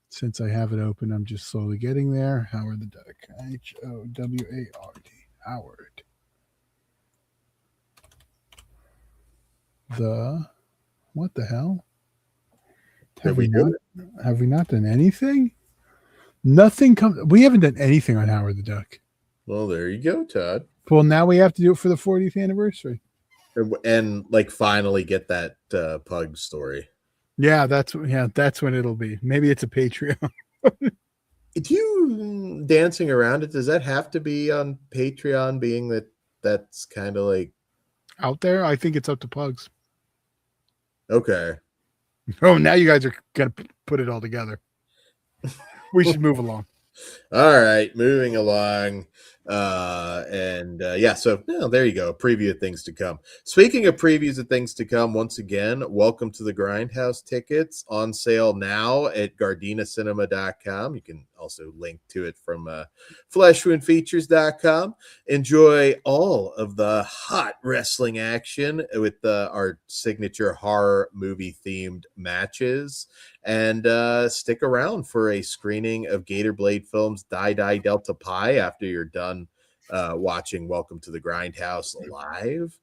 S2: Since I have it open, I'm just slowly getting there. Howard the Duck. Howard. Howard. What the hell? Have we not done anything? Nothing comes. We haven't done anything on Howard the Duck.
S1: Well, there you go, Todd.
S2: Well, now we have to do it for the 40th anniversary.
S1: And like finally get that Pug story.
S2: Yeah, that's when it'll be. Maybe it's a Patreon.
S1: Do you dancing around it? Does that have to be on Patreon? Being that that's kind of like
S2: out there? I think it's up to Pugs.
S1: okay.
S2: Oh, now you guys are gonna put it all together. We should move along.
S1: All right, moving along. So there you go. A preview of things to come. Speaking of previews of things to come, once again, welcome to the Grindhouse tickets on sale now at GARDENAcinema.com. You can also link to it from fleshwoundfeatures.com. Enjoy all of the hot wrestling action with our signature horror movie themed matches. And stick around for a screening of Gator Blade Films' Die Delta Pi after you're done watching Welcome to the Grindhouse live.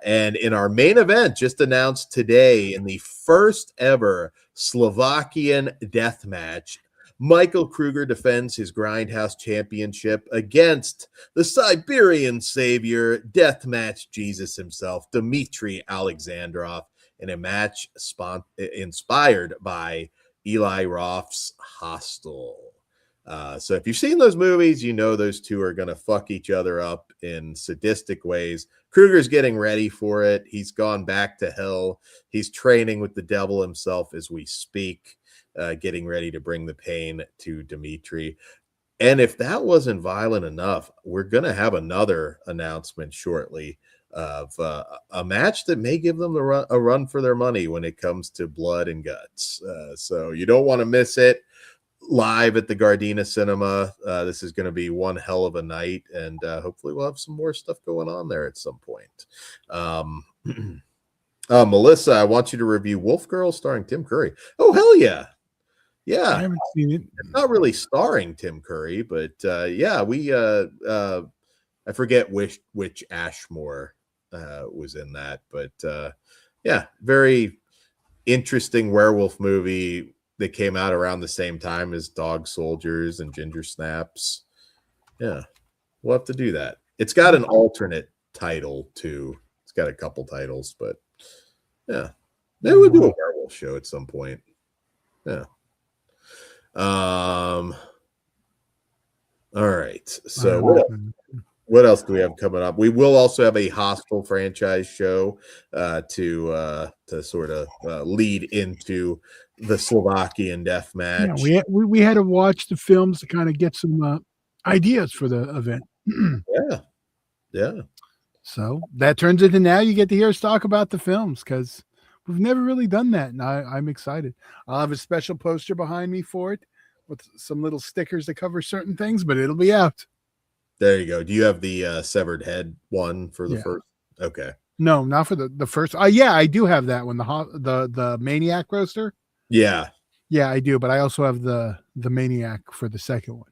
S1: And in our main event, just announced today, in the first ever Slovakian death match, Michael Kruger defends his Grindhouse championship against the Siberian savior, deathmatch Jesus himself, Dmitry Alexandrov, in a match inspired by Eli Roth's Hostel. So if you've seen those movies, you know those two are going to fuck each other up in sadistic ways. Kruger's getting ready for it. He's gone back to hell. He's training with the devil himself as we speak, getting ready to bring the pain to Dmitry. And if that wasn't violent enough, we're going to have another announcement shortly of a match that may give them a run for their money when it comes to blood and guts. So you don't want to miss it. Live at the Gardena Cinema. This is going to be one hell of a night, and hopefully we'll have some more stuff going on there at some point. Melissa, I want you to review Wolf Girl starring Tim Curry. Oh, hell yeah. Yeah.
S2: I haven't seen it.
S1: It's not really starring Tim Curry, but I forget which Ashmore was in that, but very interesting werewolf movie that came out around the same time as Dog Soldiers and Ginger Snaps. Yeah, we'll have to do that. It's got an alternate title too. It's got a couple titles, but yeah, maybe we'll do a werewolf show at some point. Yeah. All right. So what else do we have coming up? We will also have a Hostel franchise show to sort of lead into the Slovakian death match.
S2: Yeah, we had to watch the films to kind of get some ideas for the event.
S1: Yeah.
S2: So that turns into now you get to hear us talk about the films because we've never really done that, and I'm excited. I'll have a special poster behind me for it with some little stickers that cover certain things, but it'll be out.
S1: There you go. Do you have the severed head one for the first? Okay.
S2: No, not for the first. Yeah, I do have that one. The Maniac roaster.
S1: Yeah,
S2: I do. But I also have the Maniac for the second one.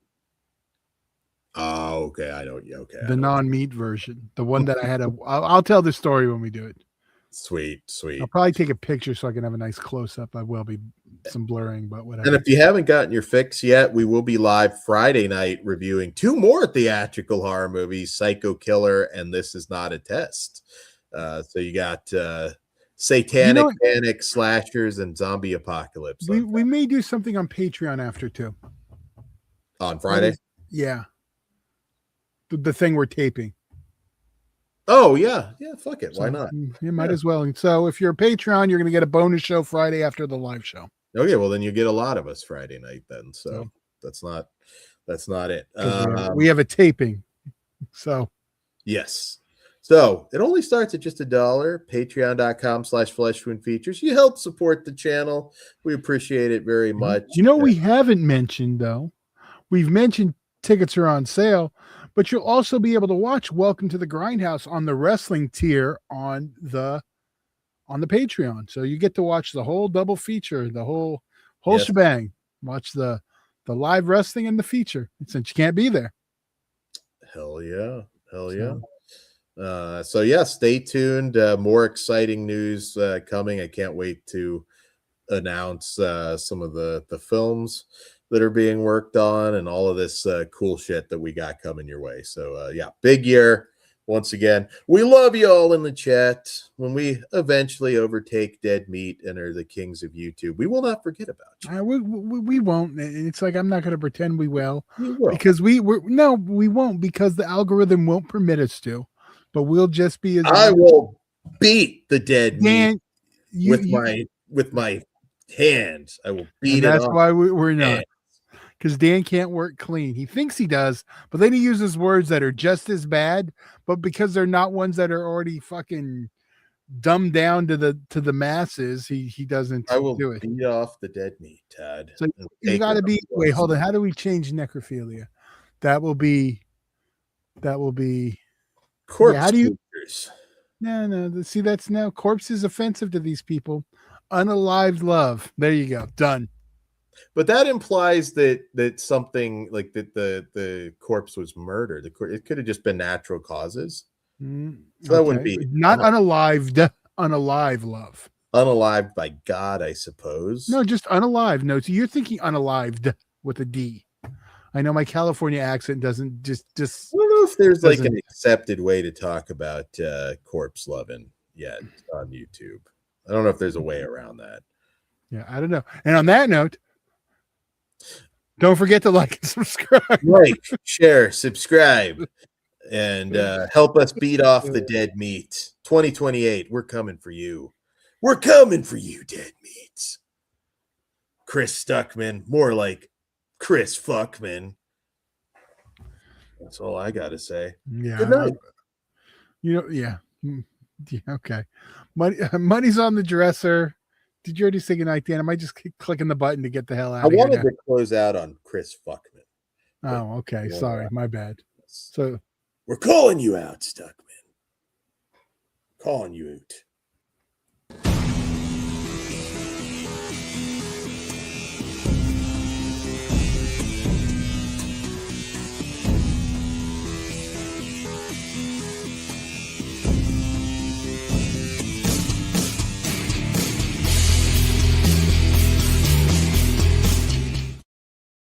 S1: Oh, okay. I don't. Okay.
S2: The non-meat version, the one that I had. I'll tell the story when we do it.
S1: Sweet.
S2: I'll probably take a picture so I can have a nice close-up. I will be some blurring, but whatever.
S1: And if you haven't gotten your fix yet, we will be live Friday night reviewing two more theatrical horror movies, Psycho Killer and This Is Not a Test. So you got satanic panic slashers and zombie apocalypse.
S2: We may do something on Patreon after too.
S1: On Friday?
S2: Yeah. The thing we're taping.
S1: Oh, yeah. Yeah, fuck it. Why not?
S2: You might as well. And so if you're a Patreon, you're going to get a bonus show Friday after the live show.
S1: Okay, well, then you get a lot of us Friday night then. So that's not it.
S2: We have a taping. So.
S1: Yes. So it only starts at just $1. Patreon.com/fleshwoundfeatures. You help support the channel. We appreciate it very much.
S2: We haven't mentioned, though. We've mentioned tickets are on sale. But you'll also be able to watch Welcome to the Grindhouse on the wrestling tier on the Patreon. So you get to watch the whole double feature, the whole shebang. Watch the live wrestling and the feature since you can't be there.
S1: Hell yeah. Stay tuned. More exciting news coming. I can't wait to announce some of the films that are being worked on and all of this cool shit that we got coming your way. So big year once again. We love you all in the chat. When we eventually overtake Dead Meat and are the kings of YouTube, we will not forget about you.
S2: We won't. It's like I'm not going to pretend we will.
S1: We will.
S2: Because we won't because the algorithm won't permit us to. but we'll just be as
S1: I will beat the dead meat
S2: Dan, you
S1: with my hands. I will beat
S2: and
S1: it
S2: that's
S1: off.
S2: why we're not.
S1: hands.
S2: Because Dan can't work clean. He thinks he does, but then he uses words that are just as bad, but because they're not ones that are already fucking dumbed down to the masses, he doesn't
S1: I will
S2: do it.
S1: beat off the dead meat, Todd.
S2: So
S1: and
S2: you
S1: take
S2: got to
S1: it
S2: be.
S1: off
S2: Wait,
S1: yours.
S2: hold on. How do we change necrophilia? That will be.
S1: Corpse
S2: how do you?
S1: creatures.
S2: No. See, that's now corpse is offensive to these people. Unalived love. There you go. Done.
S1: But that implies that something like that the corpse was murdered. It could have just been natural causes. So that wouldn't be
S2: not unalived. Unalive love.
S1: unalived by God, I suppose.
S2: No, just unalive. No, so you're thinking unalived with a D. I know my California accent doesn't just.
S1: I don't know if there's like
S2: doesn't-
S1: an accepted way to talk about corpse loving yet on YouTube. I don't know if there's a way around that.
S2: Yeah, I don't know. And on that note, don't forget to like and subscribe.
S1: Like, share, subscribe, and help us beat off the dead meat. 2028, we're coming for you. We're coming for you, dead meats. Chris Stuckman, more like Chris Fuckman. That's all I got to say.
S2: Yeah.
S1: Good night.
S2: Yeah. Yeah. Okay. Money's on the dresser. Did you already say goodnight, Dan? Am I just clicking the button to get the hell out
S1: I
S2: of here?
S1: wanted to close out on Chris Fuckman.
S2: Oh, okay. Sorry. My bad. So
S1: we're calling you out, Stuckman. Calling you out.